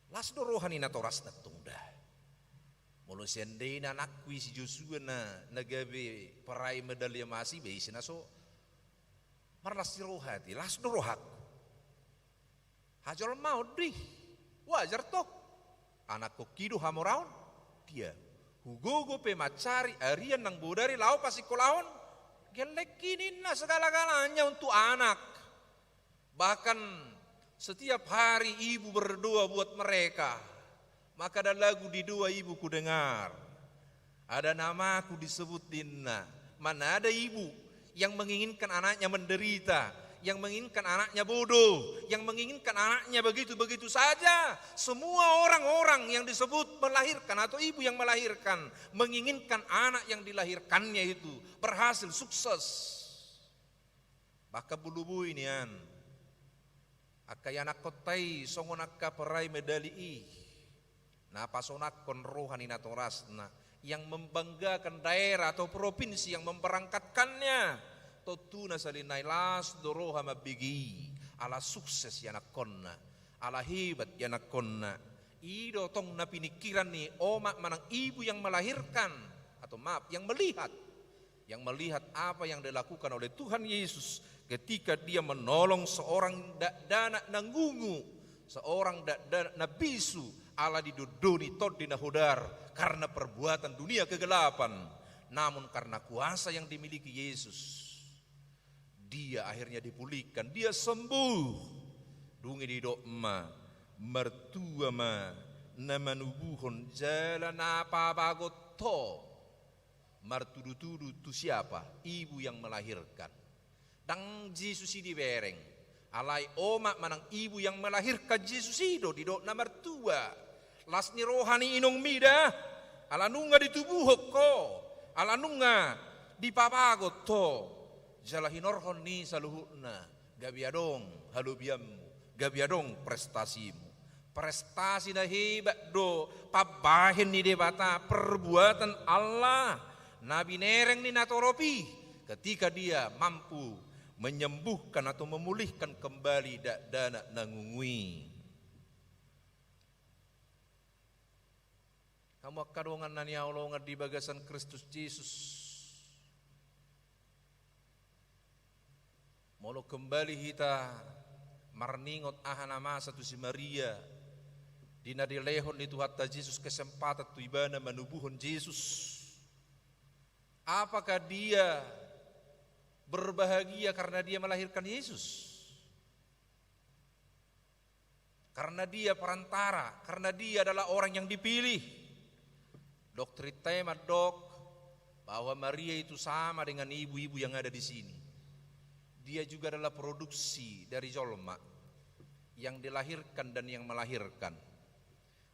Lasdo rohani na toras na tungda. Mulu sendena nakwi si Joshua na nagabe perai medali masih beisi na so marlas si rohati lasdo rohak. Hajol mau di wajar toh anak kokido hamoraon dia hugogo pe macari arian nang bodari lau pasi kolaon gelekinin na segala-galanya untuk anak. Bahkan setiap hari ibu berdoa buat mereka. Maka ada lagu di doa ibu ku dengar. Ada namaku disebut Dinna. Mana ada ibu yang menginginkan anaknya menderita, yang menginginkan anaknya bodoh, yang menginginkan anaknya begitu-begitu saja. Semua orang-orang yang disebut melahirkan atau ibu yang melahirkan menginginkan anak yang dilahirkannya itu berhasil, sukses. Baka bulubu inian akayanak kotai songonaka perai medali napasonakon rohani natorasna yang membanggakan daerah atau provinsi yang memberangkatkannya. Totuna salinai las doroha mabigi ala sukses yanakonna ala hebat yanakonna ido tong na pinikiran ni oma manang ibu yang melahirkan atau maaf yang melihat apa yang dilakukan oleh Tuhan Yesus ketika dia menolong seorang dana nanggungu, seorang dana nabisu ala didodoni tod dinahodar karena perbuatan dunia kegelapan, namun karena kuasa yang dimiliki Yesus dia akhirnya dipulihkan, dia sembuh. Dungi di doa mertua ma namanubuhon jalan apa bagoto martudu-tudu tu siapa? Ibu yang melahirkan. Dang Yesus di bereng alai oma manang ibu yang melahirkan Yesus ido di doa mertua lasni rohani inong mida ala nunga di tubuh ko ala nunga di papagoto jalahinorhon ni saluhuna gabiadong halubiammu gabiadong prestasimu prestasi na hebat do pabahin ni debata perbuatan Allah nabi nereng ni natoropi ketika dia mampu menyembuhkan atau memulihkan kembali dana nangungui. Kamu kadongan nani Allah di bagasan Kristus Yesus. Molo kembali kita marningot ahana masa tu si Maria dina dilehon itu hatta Yesus kesempatan tu ibana menubuhon Yesus. Apakah dia berbahagia karena dia melahirkan Yesus? Karena dia perantara, karena dia adalah orang yang dipilih. Doktrin tema dok bahwa Maria itu sama dengan ibu-ibu yang ada di sini. Dia juga adalah produksi dari Jolma yang dilahirkan dan yang melahirkan.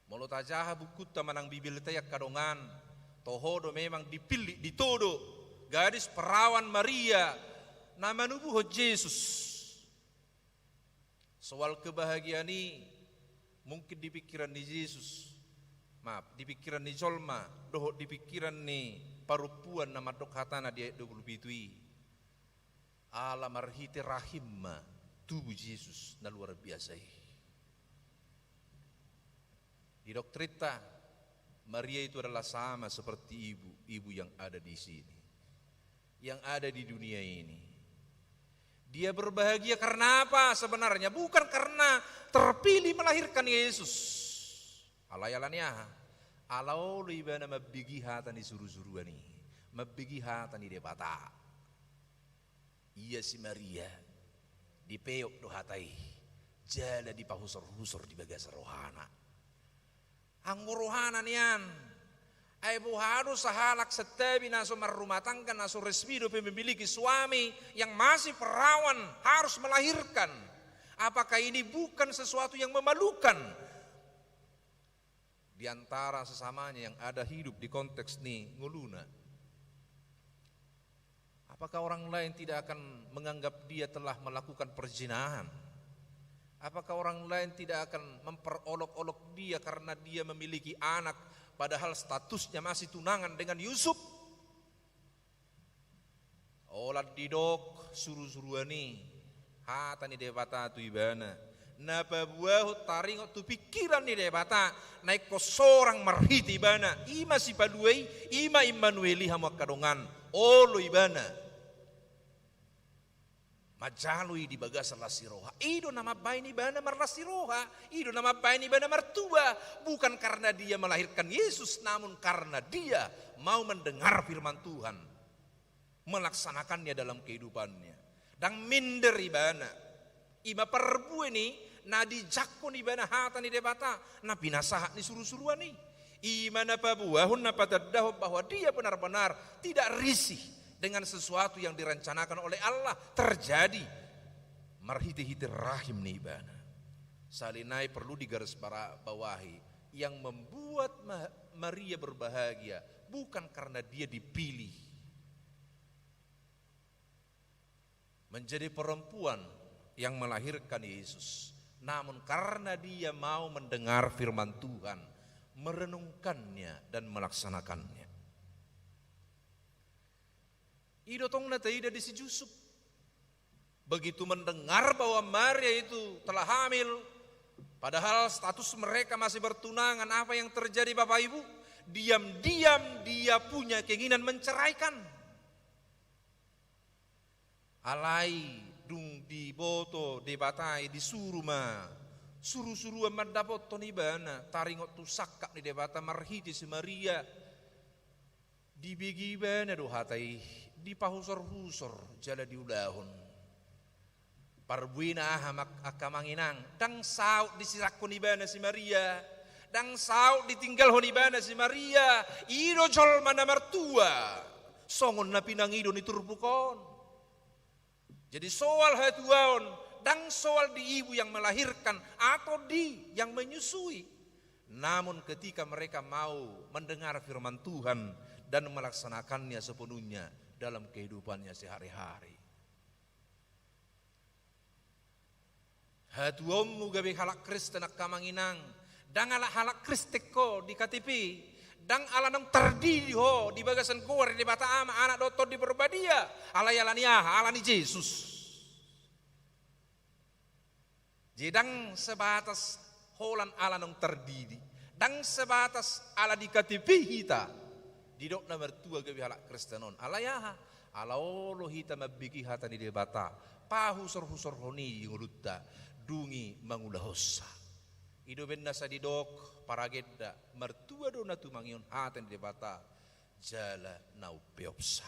Mulut aja buku tamanang bibil tayak kadongan. Tohodo memang dipilih, ditodo gadis perawan Maria nama nubuh Yesus. Soal kebahagiaan ini mungkin di pikiran di Yesus, maaf di pikiran di Jolma, doh di pikiran ni parupuan nama dok hatana dia 20 bitui. Ala marhite rahimma tubuh Yesus na luar biasa. Di doktrita Maria itu adalah sama seperti ibu yang ada di sini, yang ada di dunia ini. Dia berbahagia karena apa sebenarnya? Bukan karena terpilih melahirkan Yesus. Alayalannya, alau libana mabigi hatan di suru-suruani, mabigi hatan di debata. Iya si Maria di peok do hatai, jala di pahusor-husor di bagas rohana. Anggur rohana nian, ibu harus sahalak setiap naso marumah tangga naso resmi do memiliki suami yang masih perawan harus melahirkan. Apakah ini bukan sesuatu yang memalukan di antara sesamanya yang ada hidup di konteks ini nguluna? Apakah orang lain tidak akan menganggap dia telah melakukan perzinahan? Apakah orang lain tidak akan memperolok-olok dia karena dia memiliki anak padahal statusnya masih tunangan dengan Yusuf? Olat didok suruh-suruani hatani debata tu ibana napa buahu taringot tu pikiran ni debata naik ko sorang marhiti ibana ima si paduai ima Immanueli hamak kadongan olo ibana majalui di bagas lasiroha ido nama bain ibana marlasiroha ido nama bain ibana martua bukan karena dia melahirkan Yesus namun karena dia mau mendengar firman Tuhan, melaksanakannya dalam kehidupannya. Dan minder ibana ima perbu ini nadi jakon ibana hata ni debata na pinasahat ni suruh-suruan ni ima na pabuahun na patadahu bahwa dia benar-benar tidak risih dengan sesuatu yang direncanakan oleh Allah terjadi. Marhiti-hiti rahim ni ibana salinai perlu digaris bawahi yang membuat Maria berbahagia bukan karena dia dipilih menjadi perempuan yang melahirkan Yesus, namun karena dia mau mendengar firman Tuhan, merenungkannya dan melaksanakannya. Idotong na taida di si Yusuf begitu mendengar bahwa Maria itu telah hamil, padahal status mereka masih bertunangan, apa yang terjadi Bapak Ibu? Diam-diam dia punya keinginan menceraikan. Alai dung di boto debatai disuruh suruh mandapot toni bana taringot tu sakak ni debata marhiti si Maria dibigi bana do hatai di pahusor-husor jala diulahon parbuina hamak akamanginang dang saut disirakon ibana si Maria dang saut ditinggal honibana si Maria ido jol mana mertua songon na pinangido ni turbukon. Jadi soal hatuaon dan soal di ibu yang melahirkan atau di yang menyusui. Namun ketika mereka mau mendengar firman Tuhan dan melaksanakannya sepenuhnya dalam kehidupannya sehari-hari. Hatuom mugabe halak Kristen akamanginang dan ala halak Kristeko di KTP dan ala nang terdiri ho di bagasan kuar di bata ama anak doktor di berbadia ala yalaniah ala ni Yesus jedang sebatas holan ala nang terdiri dan sebatas ala di KTP hita di dok nomor 2 gabi halak Kristenon ala yaha ala olo hita mabiki hata ni di bata pahusor-husor honi ngurutta dungi mangulahosa ido benda sa di dok paragedda mertua dona tu mangion haten di bata jala nau peopsa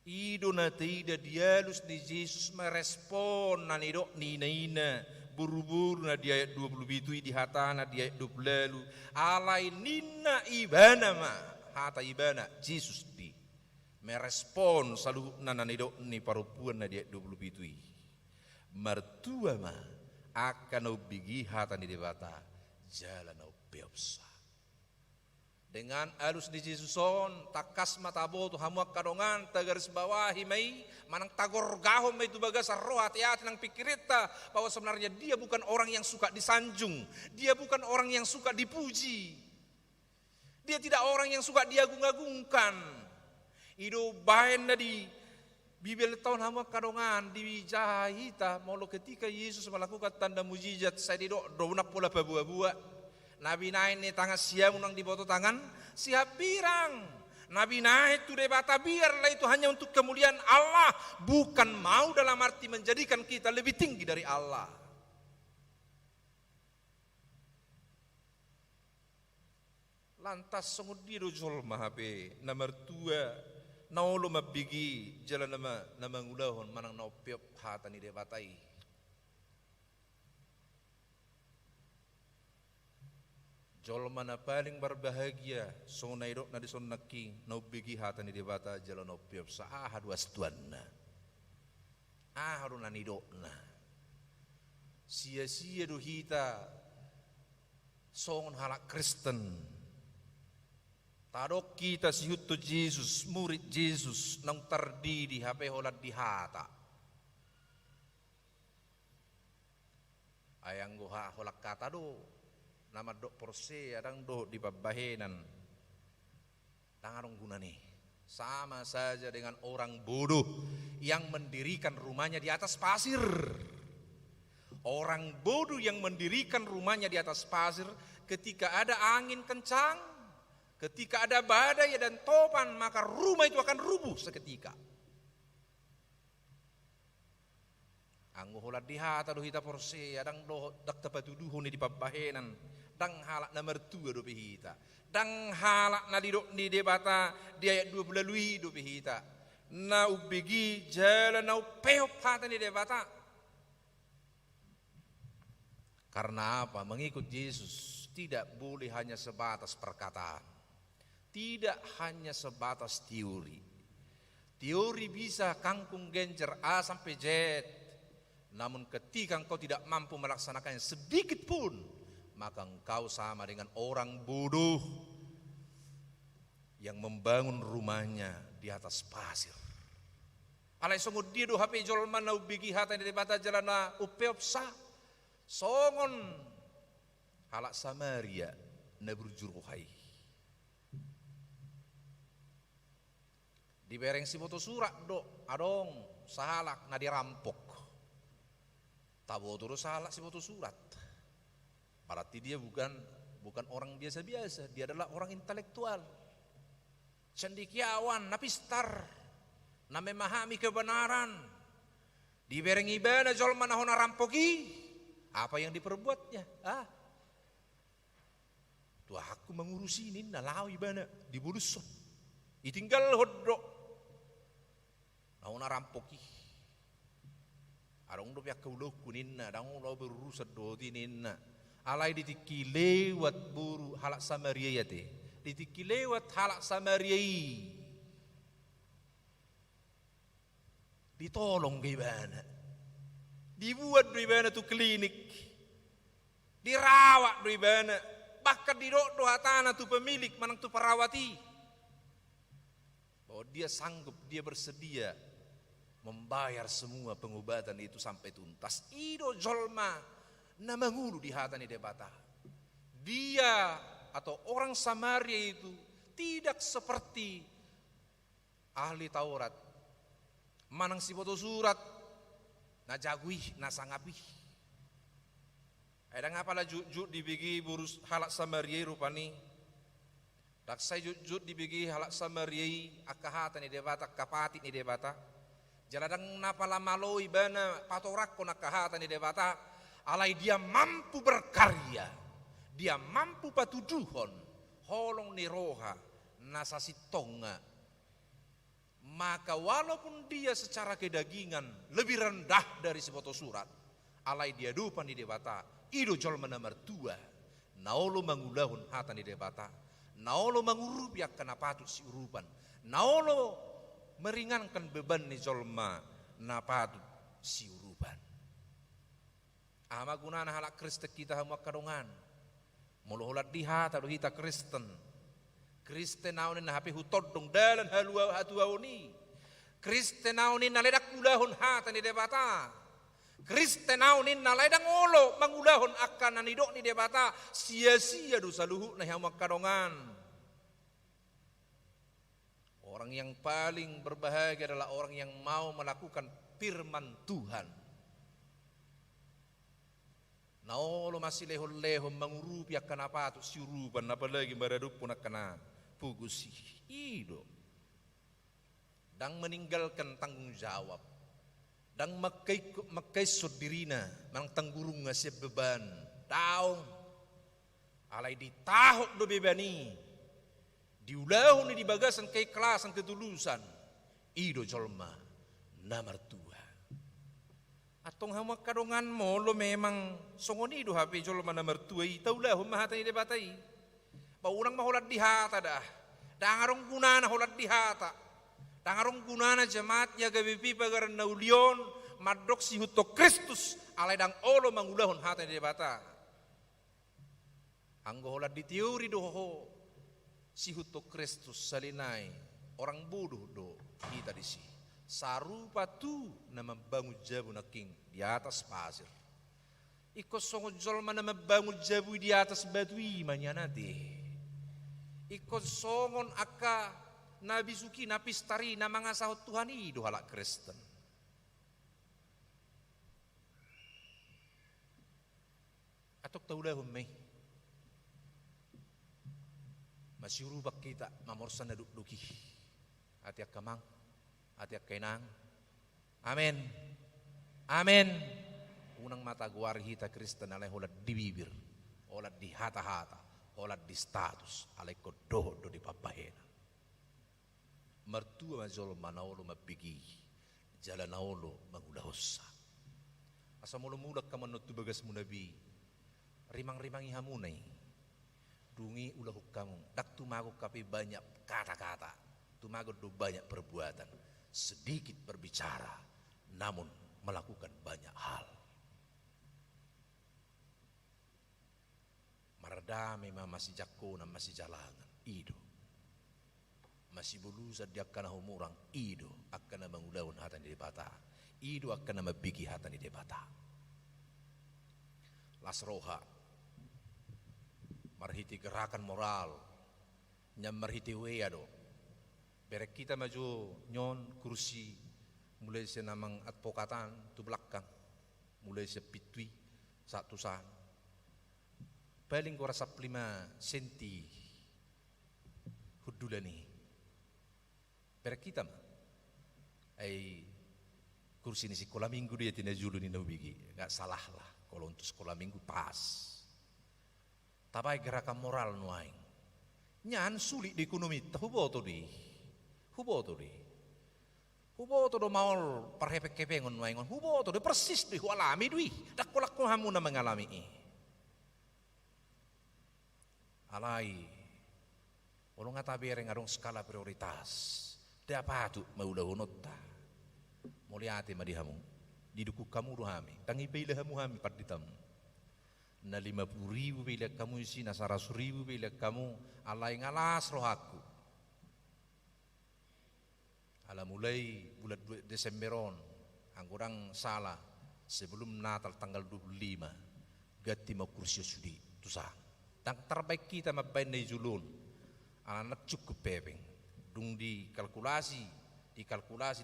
ido na teida dialus di Yesus merespon nanido nina buru-buru na di ayat 20 di hatana di ayat 20 lalu alai nina ibana ma hata ibana Yesus di merespon selalu nanido ni parupuan na di ayat 20 mertua ma akan ubigi hata ni debata jalan upeopsa dengan alus di Jesuson takas matabo tu hamuak kadongan tagaris bawahi mai manang tagor gahom mai tu bagas roh hati-hati nang pikirita bahwa sebenarnya dia bukan orang yang suka disanjung, dia bukan orang yang suka dipuji, dia tidak orang yang suka diagung-agungkan. Ido bahen di Bibel tahun hama kadongan di jahita molo ketika Yesus melakukan tanda mujizat saya didok donak pula babua-bua Nabi naik ni tangan siap unang di bawah tangan siap pirang Nabi naik tu debata biarlah itu hanya untuk kemuliaan Allah bukan mau dalam arti menjadikan kita lebih tinggi dari Allah. Lantas sungguh jol mahape nomor 2 naolo mabigi jalan nama ngulahon manang naupiop hata ni debatai. Jol mana paling berbahagia sonai dok na dison naki naubigi hata ni debata jalan naupiop sah 2 tuanna. harun nanidokna. Sia-sia do hita songon halak Kristen. Tadok kita sihutu Yesus, murid Yesus nang tardidi hape holat dihata. Ayang goha holak kata do nama dok porse adang do di babahenan. Tangarong guna nih. Sama saja dengan orang bodoh yang mendirikan rumahnya di atas pasir. Orang bodoh yang mendirikan rumahnya di atas pasir, ketika ada angin kencang, ketika ada badai dan topan, maka rumah itu akan rubuh seketika. Anggo holat dihata do hita porse adang do dak tapatuduhon di pabahenan dang halak na mertua do hita dang halak na didok ni debata di ayat 12 lui do hita na ubegi jalan na upeop hata ni debata. Karena apa? Mengikut Yesus tidak boleh hanya sebatas perkataan. Tidak hanya sebatas teori. Teori bisa kangkung genjer A sampai Z. Namun ketika engkau tidak mampu melaksanakannya sedikit pun, maka engkau sama dengan orang bodoh yang membangun rumahnya di atas pasir. Alai sungguh dia do HP jolman na ubigi hata di bata jalan na upeopsa. Songon halak Samaria na berjuruhai. Di bereng si foto surat do adong sahalak na dirampok. Tabo terus sahalak si foto surat. Berarti dia bukan orang biasa-biasa, dia adalah orang intelektual. Cendekiawan, napistar, na memahami kebenaran. Di bereng ibadah jolman na hona rampoki. Apa yang diperbuatnya? Tuh aku mengurusi ini nalawi bana di buluson. Ditinggal hodok. Nauna rampoki. Arong do pihak kaulo kuninna, dang lo berurusan do tininna. Alai ditiki lewat buru halak Samaria yate. Ditiki lewat halak Samaria. Ditolong gimana? Dibuat do ibana tu klinik. Dirawat do ibana. Bahkan didok do hatana tu pemilik manang tu perawati. Bahwa dia sanggup, dia bersedia membayar semua pengobatan itu sampai tuntas. Ido jolma na mangulu di hatani debata. Dia atau orang Samaria itu tidak seperti ahli Taurat. Manang si foto surat na jagui, na sangapi. Ada ngapala jujut dibagi burus halak Samaria rupani. Dak saya jujut dibagi halak Samaria akahata ni debata kapati ni debata. Jaladang napala maloi bana patorak ko nakahata ni debata. Alai dia mampu berkarya. Dia mampu patuduhon. Holong ni roha nasasitonga. Maka walaupun dia secara kedagingan lebih rendah dari si foto surat, alai dia dupan di debata, ido jolma nomor 2, naolo mangulahun hatan di debata, naolo mangurupiak kena patut si urupan, naolo meringankan beban ni jolma na patut si urupan. Ama gunana halak Kristen kita hamuak kadongan, muluhulat dihata do hita Kristen. Kristen naunin na hape hutodong dalan halua hatuauni. Kristen naunin na ledak ulahon hata ni debata. Kristen naunin na ledang olo mangulahon akan nanidok ni debata. Sia-sia dosa luhuk na hamak kadongan. Orang yang paling berbahagia adalah orang yang mau melakukan firman Tuhan. Naolo masih leho-leho mengurupi akan apa tu siurupan apalagi baraduk pun akan pugusi ido. Dang meninggalkan tanggung jawab. Dang makai sodirina mang tanggurung ngasih beban. Taong alai ditahok do bebani. Diulahun di bagasan keikhlasan ketulusan. Ido jolma nomor 2. Atong hamak kadongan mo lo memang songoni do hape jolma nomor 2 taulah humahatay debatay. Paunang mahulat dihata dah. Dangarong gunana hulat dihata. Dangarong gunana jamaat ya gabipi pagaran naulion madok si huto Kristus alai dang olo mangulahon hata di bata. Anggo hola di teori doho si huto Kristus salinai orang bodoh do kita di si. Sarupa tu na membangun jabu na king di atas pasir. Iko songo jolma na membangun jabu di atas batu imanya nanti. Iko songon aka nabi suki napistari na mga sahot Tuhan ido halak Kristen. Atok tahu dah hummay. Masyurubak kita mamorsan na dukduki. Ati akamang, ati akainang. Amen. Amen. Unang mata guari kita Kristen alay holat di bibir, holat di hata-hata, holat di status, alay kodoh do di papahena. Mertua majol manaulo mabigi, jalan naulo mangudahosa. Asa mulu-mulak ka manutu bagas munabi, rimang-rimangi hamunay, dungi ulahuk kamu, dak tumagok kapi banyak kata-kata, tumagok do banyak perbuatan, sedikit berbicara, namun melakukan banyak hal. Maradami masih jako na masih jalangan, ido. Masih bulusa di akan humurang, ido akan mengulahun hatan di debata, ido akan mabigi hatan di debata. Lasroha, marhiti gerakan moral, nyam marhiti weado. Berek kita maju nyon kursi, mulai senamang advokatan tu belakang, mulai sepitui satu saat. Paling ko rasap 5 senti hudulani. Pero kita mah ay kursi ni sekolah minggu dia tinajulu ni nabigi. Gak salah lah kalau untuk sekolah minggu pas. Tapi gerakan moral nuaing. Nyan sulit di ekonomi. Hubo to di. Hubo to do maul parhepek-kepengon nuaingon. Hubo to do persis di alami dui. Dakolak ko hamu na mengalami i. Alai, walau ngata bereng adong skala prioritas, dia patut maulahunot ta, muliati madihamu, diduku kamu rohami, tangi pila hamu hami paditam, na 50.000 pila kamu isi, na 100.000 pila kamu, alai ngalas rohaku, ala mulai bulan Desemberon, angkurang salah, sebelum Natal tanggal 25, gati mau kursi sudi, tusah. Tang terbaik kita mabain dari julun, anak cukup pepeng, dung dikalkulasi,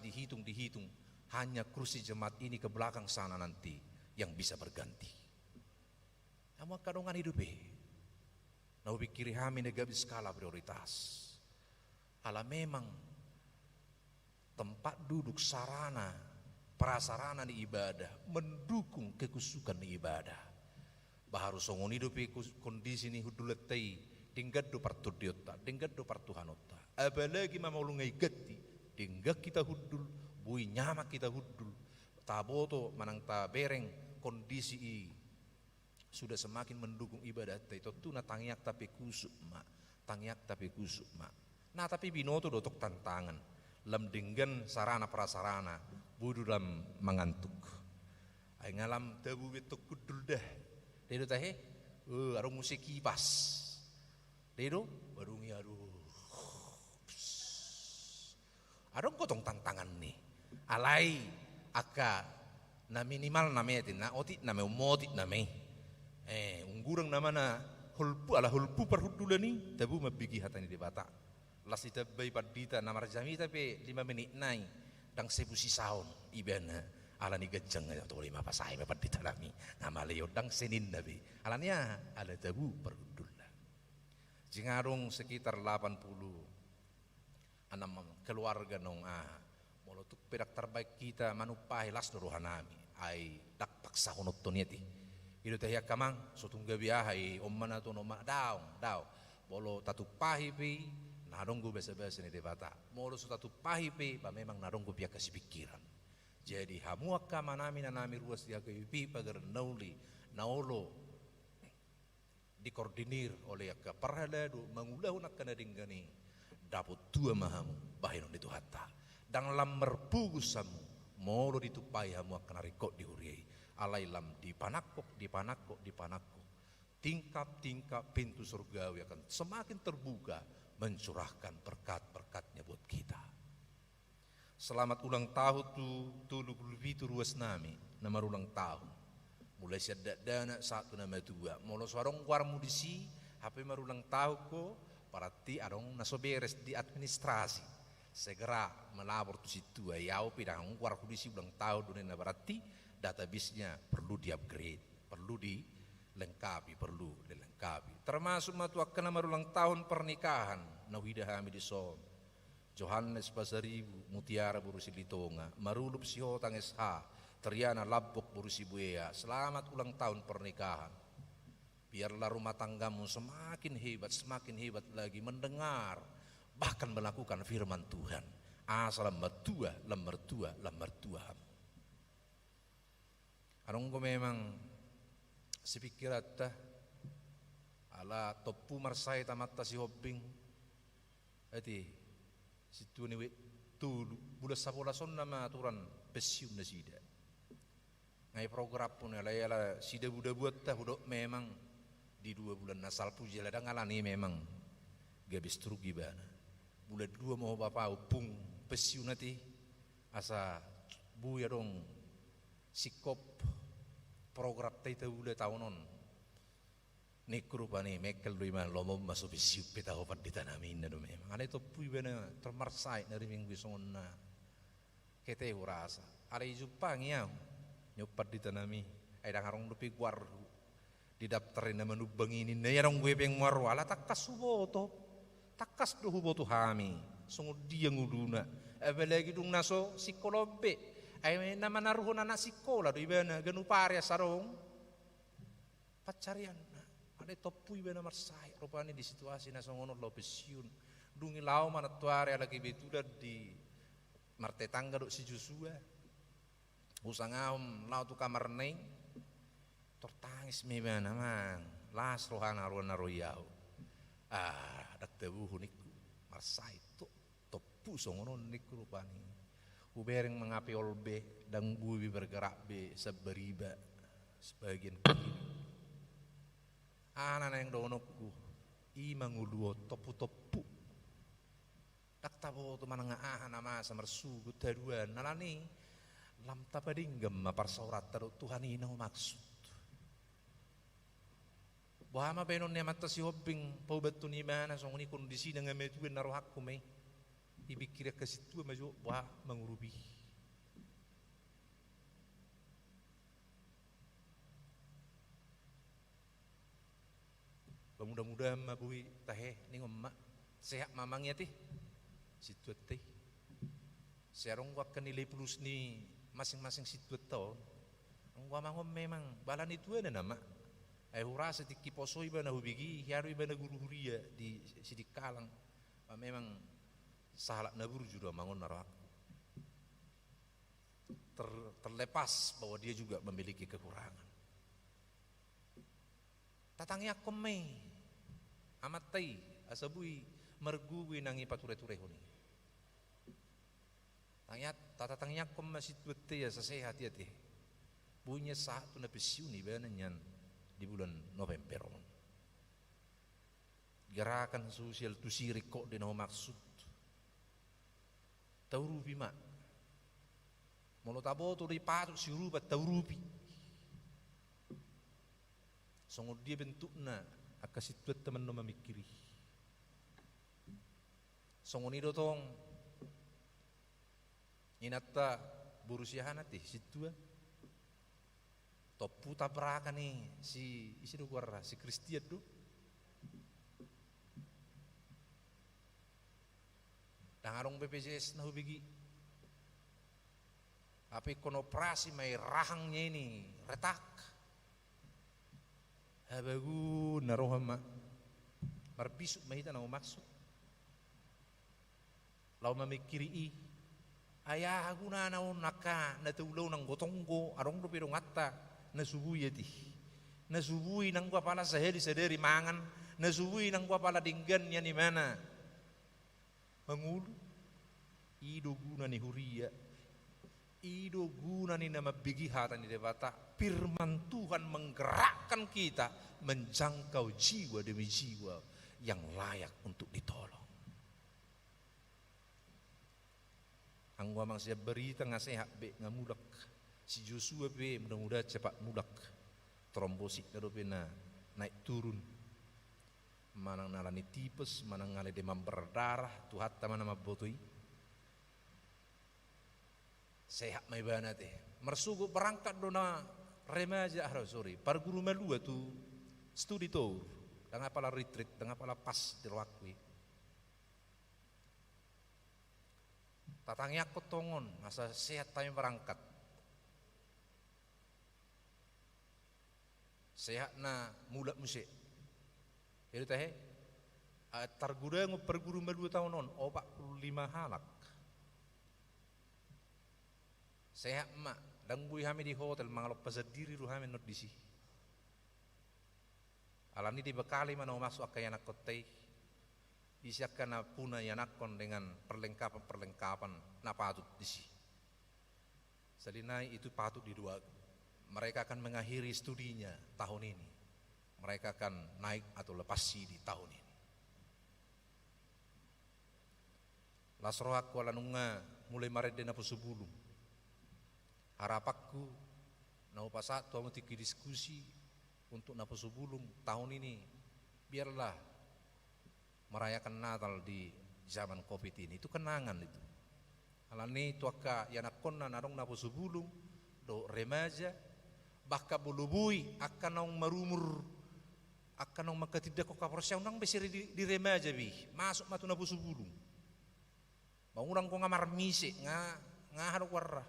dihitung, hanya kursi jemaat ini ke belakang sana nanti yang bisa berganti. Kamu kadongan hidup nau pikiri kami negabi skala prioritas. Ala memang tempat duduk sarana, prasarana di ibadah mendukung kekusukan di ibadah. Baharu songon hidupi kondisi ni huduletai tinggal do partudiota, tinggal do partuhanota. Apalagi mamulungai gati, tinggal kita hudul, bui nyama kita hudul. Taboto manang ta bereng kondisi i sudah semakin mendukung ibadah itu tu na tangyak tapi kusuk mak, Nah tapi binoto dotok tantangan, lam dinggan sarana prasarana, budu lam mengantuk. Ay ngalam tabu betok kudul dah. Dedo tahe, arung musik kipas. Dedo, barungi aduh. Arung kotong tantangan nih. Alai, aka, na minimal nametin, na otit name umotit name. Unggurang nama na hulpu perhudulan nih, tabu mabigi hatani di bata. Las itabay padita namar jami tapi 5 menit nai, dang sebusi saon ibana. Ala ni gajang aja tuh 5 pasai mepat ditalami nama leodang senin nabi alanya ada tabu perhudullah jingarung sekitar 80 keluarga nong molotuk pedak terbaik kita manupai las rohanami ai dak paksa honot toniati itu teh kamang sotung gabiah ai omana to noma daung bolo tatu pahipi naronggo basa-basa ni debata molo so tatu pahipi ba memang naronggo pia kasih pikiran. Jadi hamuak manami nanami ruas dia keipi pagar naolo dikoordinir oleh ka parhaladu mangulahun akan dinggani dapat tua mahamu bahinon itu hatta dang lam merpugusamu molo ditupai hamu akan rikok dihuriai alailam dipanakok tingkap-tingkap pintu surgawi akan semakin terbuka mencurahkan berkat-berkatnya buat kita. Selamat ulang tahun tu vitu ruas nami nama ulang tahun mulai siadat dana satu nama dua molo suarong war mudisi HP marulang tahun ko parati arong naso beres di administrasi segera melapor tu situ ayau pidang war kudisi ulang tahun dunia berarti database-nya perlu di-upgrade, perlu dilengkapi, termasuk matuakan nama ulang tahun pernikahan Nawida Hamidison Johannes Pasaribu Mutiara Burusi Litonga Marulup Sihotang SH Triana Labbok Burusi Buea. Selamat ulang tahun pernikahan, biarlah rumah tanggamu semakin hebat lagi mendengar bahkan melakukan firman Tuhan. Asal lemmertua. Arong ko memang sipikirat ala topu marsay tamatta si hobbing ati situ ni tulu bulan sapolason nama aturan pensiun na sida ngai program pun ala sida buda buat hudok memang di 2 bulan nasal puji lada ngalani memang gabis truk gibana bulan 2 mau bapak upung pensiun nanti asa buya dong sikop program taita udah tahunon nekru pani mekel duiman lomo masuk bisiu peta hopat ditanamin na dome ane to pui bena termarsai dari minggu songna kete urasa ale jupang ya nyopat ditanami ai dang harong dupi guar didaftarin na manubang ini na yarong gue peng maru ala takas do huboto hami sungud dia nguduna apalagi dung naso psikolobe ay naman naruhon na sikola do ibana ganu parya sarong pacarian na ada topu ibana marsay rupanya di situasi na songono lo pensiun dungi lau mana tuare lagi betuda di marte tangga do si Joshua usangam lau tu kamar neng tertangis mebana mang las rohana royau dak tebuh niku marsay to topu songono niku rupanya ubereng mengapi olbe dan bui bergerak be seberiba sebagian kiri anak yang donokku imanguluo topu tak tabo tu mananga nama samersu gutaduan nalani lam tapadinggem mapar saurat teruk Tuhan ini maksud bahama benon mata si hobbing pau betul ni mana songoni kondisi dengan metuin naruh hakku me dipikir ke situ maju wah mengurubi mudah-mudahan mabui tahe ning emak sehat mamangnya teh situ teh serong wa nilai plus ni masing-masing situ tau ngwa mangom memang balan itu ada nama hura setiki posoi bana hubigi hiaru bana guru huria di sidikalang memang salah nabur juga mangun narak terlepas bahwa dia juga memiliki kekurangan tatangnya kome amatai asabui mergui nangi pature-ture honi tatangnya kom masih tuete ya sesehat ya teh punya satu napisiuni bananyan di bulan November gerakan sosial tu sirik kok di nama maksud taurupi mak molo tabo tu di patut sirupa taurupi songod dia bentukna akasitut teman nama mikiri songoni dotong inata burusiahan ati situ topu tabrakan nih si isi do guarra si Kristian do dangarong BPJS nah bigi tapi konoperasi mai rahangnya ini retak habagu narohama marbisuk mahita na maksud lau mamikiri ayah aku na naka na tulaw ng gotonggo arong do pero ngata nasubuy ati nasubuy nang kwa pala sa heli sa deri mangan nasubuy nang kwa pala dinggan yan ni mana mangulu idoguna ni huria Ido guna ni nama bigi hatan di debata, firman Tuhan menggerakkan kita menjangkau jiwa demi jiwa yang layak untuk ditolong. Angwa mang siap berita ngasehat be ngamudak. Si Joshua be mudah-mudahan cepat mudak. Trombosit darupena naik turun. Manang nalani tipes, manang ngale demam berdarah, tuhat taman nama botoi. Sehat mai bana teh. Mersugu berangkat dona remaja sorry. Par guru malua tu studi tour. Dengan pala retreat, dengan pala pas dirwakwi. Tatangnya kotongon, masa sehat tayo berangkat. Sehat na mulak musik. Jadi teh targuda ngo per guru malua tahun non 45 halak. Sehat mak, dan bui kami di hotel mangalok pasadiri ru kami not disi. Alani dibekali mana masuk akay anak kotai, isiakan na puna yanakon dengan perlengkapan na patut disi. Salinai itu patut didua. Mereka akan mengakhiri studinya tahun ini. Mereka akan naik atau lepas di tahun ini. Lasrohak wala nunga mulai maret dena pusubulung. Harapakku nau pasat tuamu tiki diskusi untuk napo sebulum tahun ini biarlah merayakan Natal di zaman Covid ini, itu kenangan itu. Alani tuaka yanakon na narong napo sebulum do remaja bahkan bulubui akan nong marumur akan nong makatidak ko kaprosya nang besiri di remaja bi masuk matu napo sebulum. Bangunang ko ngamar misi nga harok warra.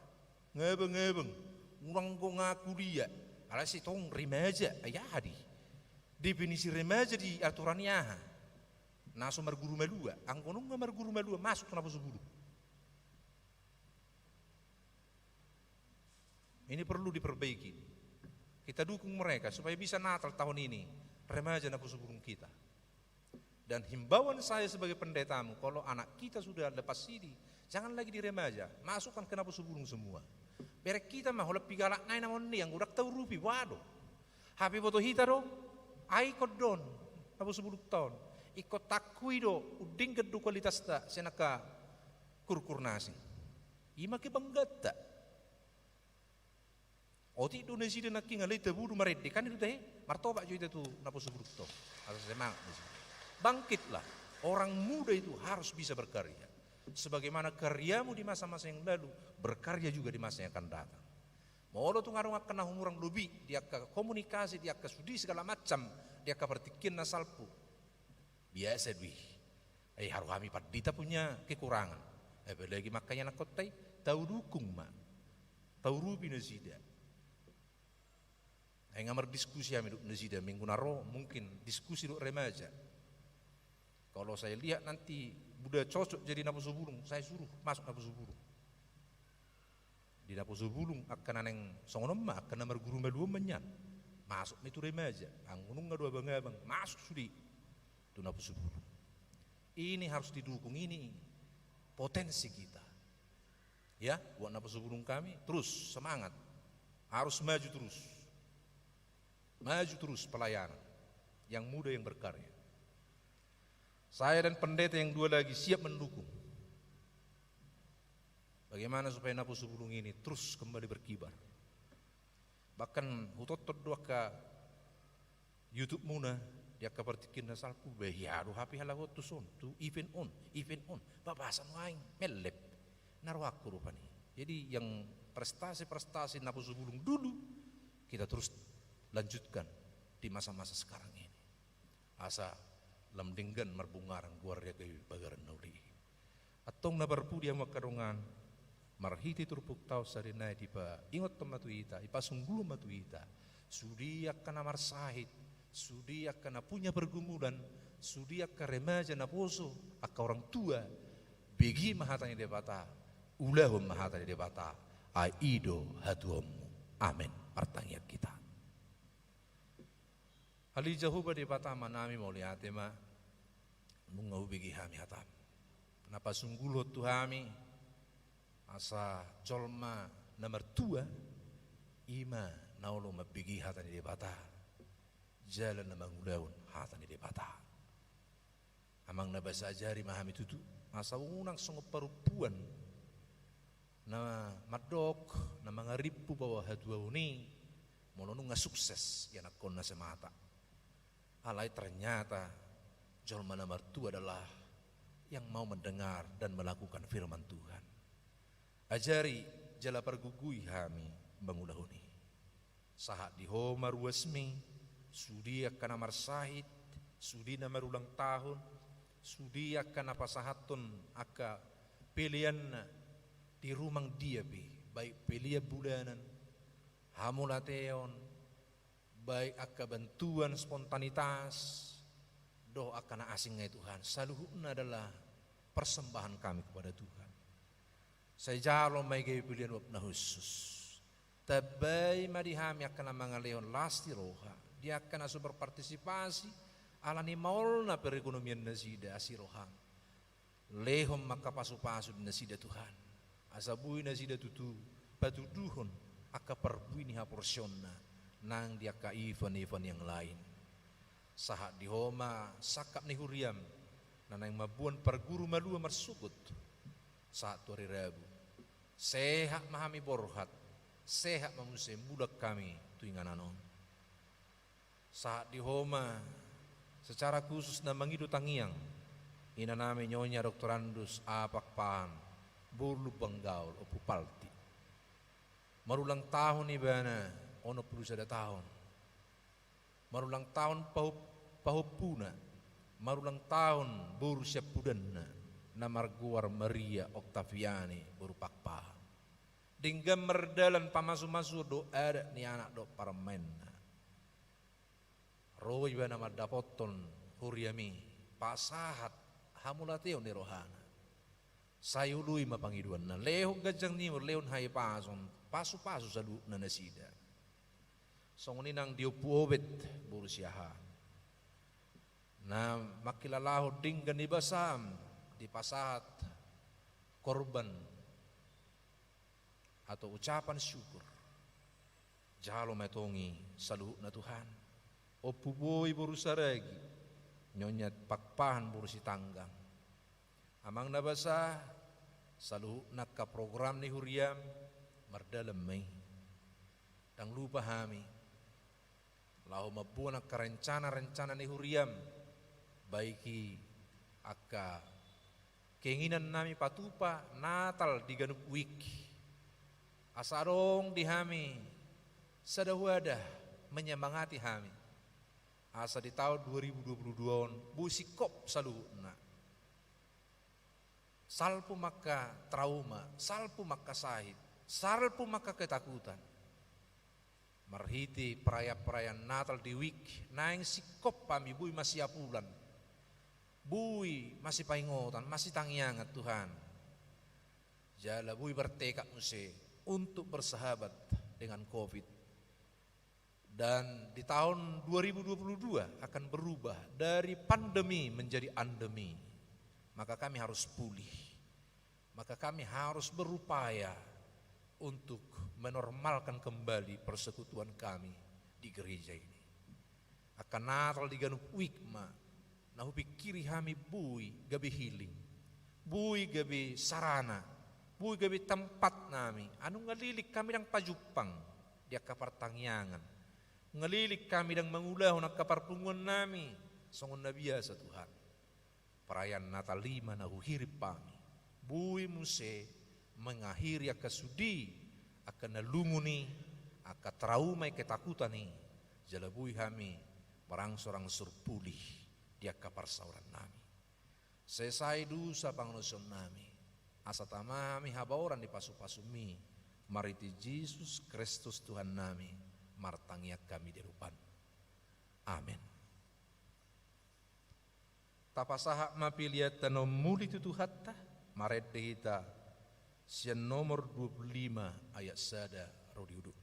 Ngebeng, urang ko nga kuliah. Alas itong remaja, ayah di. Definisi remaja di aturannya. Naso marguru malua, ang konong nga marguru malua masuk na po sebulu. Ini perlu diperbaiki. Kita dukung mereka supaya bisa Natal tahun ini remaja na po sebelum kita. Dan himbauan saya sebagai pendetamu, kalau anak kita sudah lepas sidi, jangan lagi di remaja, masukkan ke napo sebelum semua. Berek kita mah holap pigalak nai namon ni yang udak tahu rupi wado. Happy foto hita do, ai kodon, napo 10 tahun. Ikut takui do, uding kedu kualitas ta, senaka kurkur nasi. Ima ke banggata. Oti Indonesia dan naking alai tabu du marede kan itu teh, martoba jo itu tu napo 10 tahun. Harus semangat. Bangkitlah, orang muda itu harus bisa berkarya. Sebagaimana karyamu di masa-masa yang lalu, berkarya juga di masa yang akan datang. Mau tu ngarung akan umurang lebih, dia ke komunikasi, dia ke studi segala macam, dia ke pertikin nasalpu. Biasa dwi. Harus kami padita punya kekurangan. Lagi makanya nak kotai tahu dukung mak, tahu rubi nazida. Ngamar diskusi kami duk nazida minggu naro mungkin diskusi duk remaja. Kalau saya lihat nanti Buddha cocok jadi napo subulung, saya suruh masuk napo subulung. Di napo subulung akan aneng songonom akan namar guru malua menyan. Masuk itu remaja, angunung ngadua bang masuk sudi. Itu napo subulung. Ini harus didukung, ini potensi kita. Ya, buat napo subulung kami terus semangat. Harus maju terus. Maju terus pelayanan. Yang muda yang berkarya. Saya dan pendeta yang dua lagi siap mendukung. Bagaimana supaya napo subulung ini terus kembali berkibar. Bahkan hutot dua ke YouTube muna dia kabartikin na salpu behiaru hapi halawat tu son tu event on babasan lain melep narwaku rupani. Jadi yang prestasi napo subulung dulu kita terus lanjutkan di masa-masa sekarang ini. Asa lamdinggan marbungarang guarya kay bagaran nauli. Atong nabarpu dia makarungan marhiti turpuk tau sarinay di pa ingot matuita ipasunggulu matuita sudiak ka namar sahit sudiak ka na punya pergumulan sudiak ka remaja na poso aka orang tua begi mahatanya debata ulahum mahatanya debata aido hatuamu amin pertanyaan kita. Ali jahuba di patama nami mau lihat ma mungau bigi hami hatam. Kenapa sunggulot tu hami asa jolma nomor 2 ima naulo mabigi hatan di bata jalan na mangulaun hatan di bata amang nabasa ajari mahami tutu masa unang sunggup parupuan na madok na mga ripu bawa hadwa uni mono nga sukses yan akon na sa mata alay ternyata jolma nomor 2 adalah yang mau mendengar dan melakukan firman Tuhan. Ajari jala pergugui hami bangulahuni. Sahat di homa ruasmi, sudi akan amar sahid, sudi namar ulang tahun, sudi akan apa sahatun aka pilihan di rumang dia baik pilihan bulanan, hamulateon, baik aka bantuan spontanitas, doa akan asingnya Tuhan. Saluhuna adalah persembahan kami kepada Tuhan. Saya jalo may gaya pilihan wapna khusus. Tabay madihami akan mga leon lasti roha. Dia akan aso berpartisipasi alani maul na perekonomian nasida asirohang. Lehom makapasu-pasu nasida Tuhan. Asabui nasida tutu patuduhon aka perbui ni haporsyonna nang dia ka event-event yang lain. Sahat di homa sakap ni huriam nanang mabuan perguru malua marsukut saat hari Rabu sehat mahami borhat sehat mamusim budak kami tuingan anon saat di homa secara khusus na mangidu tangiang ina nami nyonya doktorandus apak pan burlu banggaul o pupalti marulang tahun ibana ono puluh sada tahun marulang tahun pahupuna marulang tahun buru siapudanna na marguar Maria Octaviani buru pakpah dinggam merdalan pamasu-masu do ada ni anak do parmenna roi bana madapoton huriami pasahat hamulateo ni rohana sayului mapangiduan na leho gajang ni leon hai pason pasu-pasu salu na nasida songoni nang diupuobet buru siaha na makilalaho dinggan ibasam di pasahat korban atau ucapan syukur jalo metongi saluh na Tuhan opuboy buru saragi nyonyat pakpahan buru si tanggang amang nabasa saluh nak ka program ni huriam mardalam may dang lupa hami lau mabuan ak rencana-rencana ni huriam baiki aka keinginan nami patupa Natal di ganup wiki asarong di hami sadawadah menyemangati hami asa di tahun 2022 busikop saluhna salpu maka trauma salpu maka sahid salpu maka ketakutan marhiti perayaan Natal di wik naing sikop pami bui masih apulan bui masih paingotan masih tangiangat Tuhan jala bui bertekad muse untuk bersahabat dengan COVID dan di tahun 2022 akan berubah dari pandemi menjadi endemi maka kami harus pulih maka kami harus berupaya untuk menormalkan kembali persekutuan kami di gereja ini. Akan Natal di ganup wikma, nahu pikiri hami bui gabi healing, bui gabi sarana, bui gabi tempat nami. Anu ngalilik kami dang pajupang dia kapar tangyangan, ngalilik kami dang mengulah nak kapar pungun nami, songon na biasa Tuhan. Perayaan Natal 5 nahu hirip kami, bui muse mengakhiri aka sudi akan nalunguni aka trauma ketakutan ni jalabui hami barang-sorang surpulih di aka parsauran nami sesai dusa pangnuson nami asa tamami habauran di pasu-pasumi mariti Yesus Kristus Tuhan nami martangiak kami derupan amin tapasaha mapiliat tanomuli tutuhatta maret dehita sian nomor 25 ayat sada rodi uduk.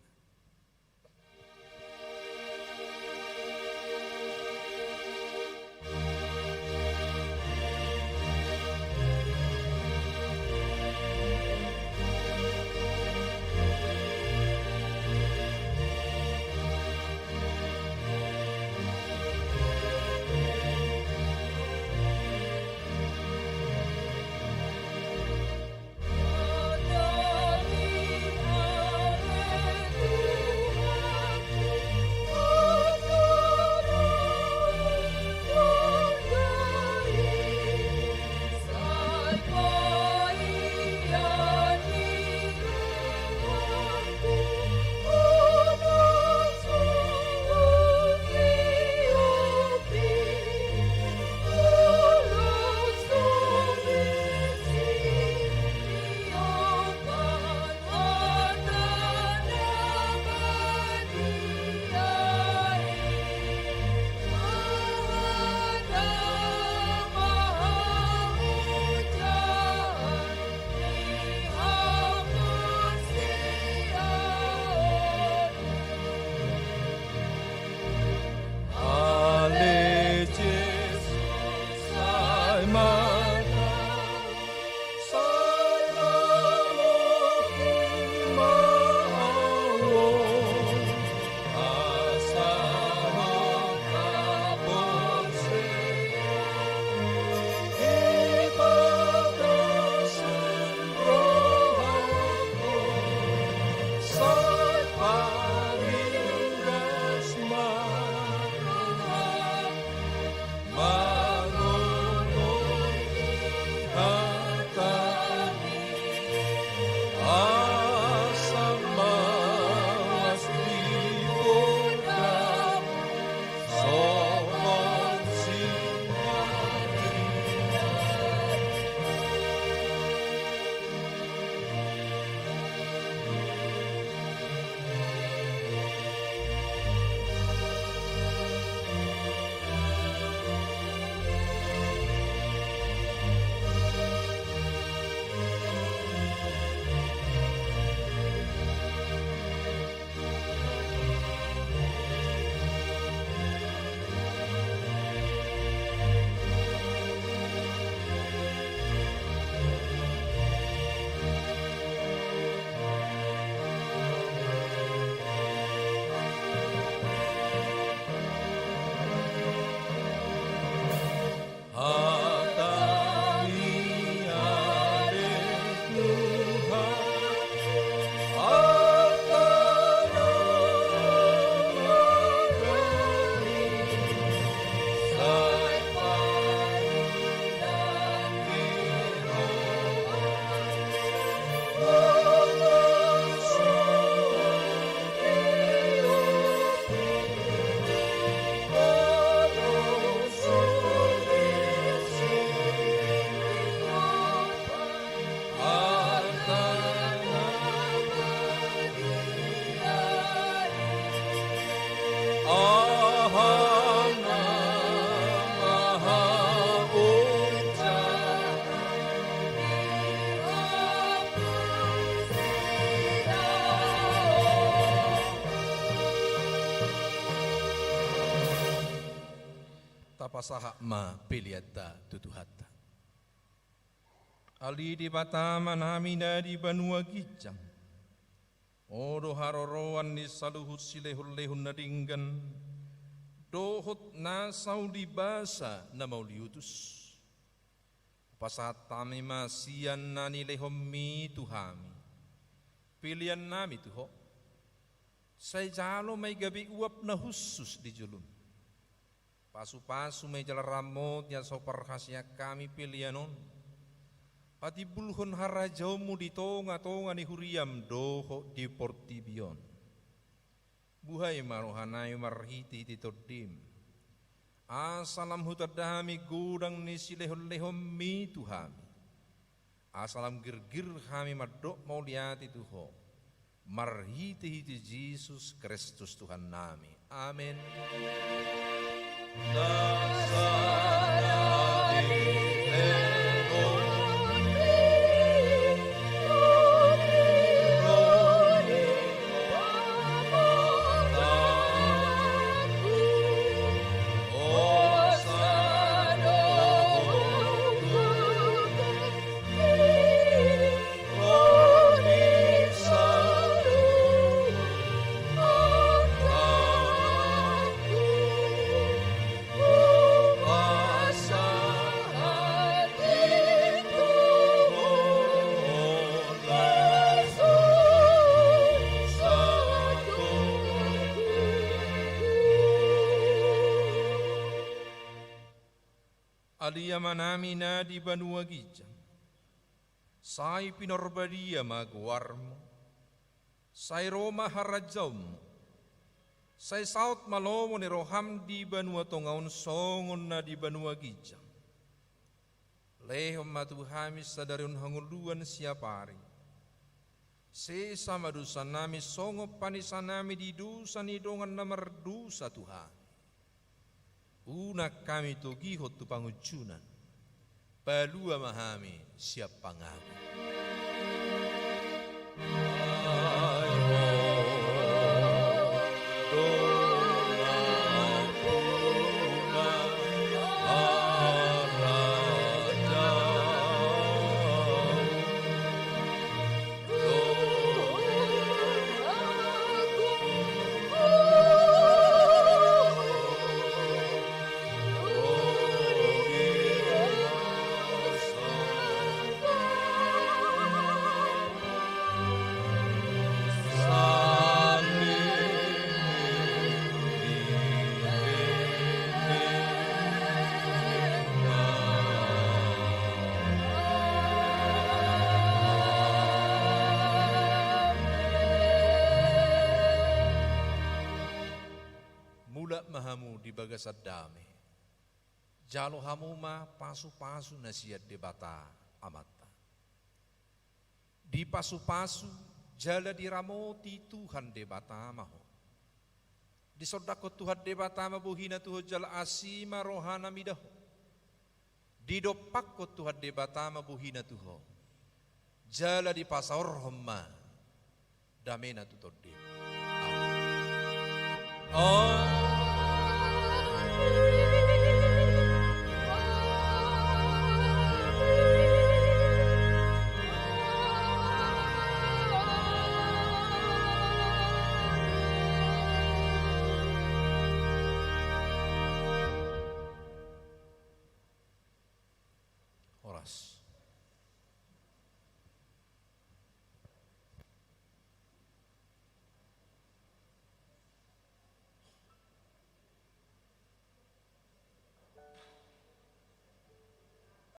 pasaha ma piliata tutuhata. Ali di batama namina di banua gijang. Odo haroroan ni saluhut silehul lehun nadinggan. Dohot nasau di basa na mauliutus. Pasatami masian nani lehommi tuhami. Pilihan nami tuho. Say jalo may gabi uap na husus di julun. Pasu-pasu may jalaramot ya soparhasya kami pilihanon. Pati bulhon harajamu di tonga-tonga ni huriam doho di portibion. Buhay marohanay marhiti titodim. Asalam hutadami gudang ni silehon-lehon mi tuhami. Asalam girgir kami madok mau lihat itu ho. Marhiti-hiti Yesus Kristus Tuhan nami. Amin. Alia manamina di banua gijang. Sai pinorbadia magwarmo. Sai Roma harajaumu. Sai saut malomo ni roham di banua tongaun songon na di banua gijang. Lehom matuhami sadarun hanguluan siapari. Sesama dusa nami songo panisanami di dusa ni dongan namar dusa Tuhan. Una kami togihot tu pangujunan, palua mahami siap pangami. Mahamu di bagasad dame. Jalo hamuma pasu-pasu nasiat debata amata. Di pasu-pasu jala diramoti Tuhan debata maho. Di sodako Tuhan debata mabuhina tuho jala asima rohana midaho. Di dopakko Tuhan debata mabuhina tuho. Jala di pasaor homma damena tutodde. Oh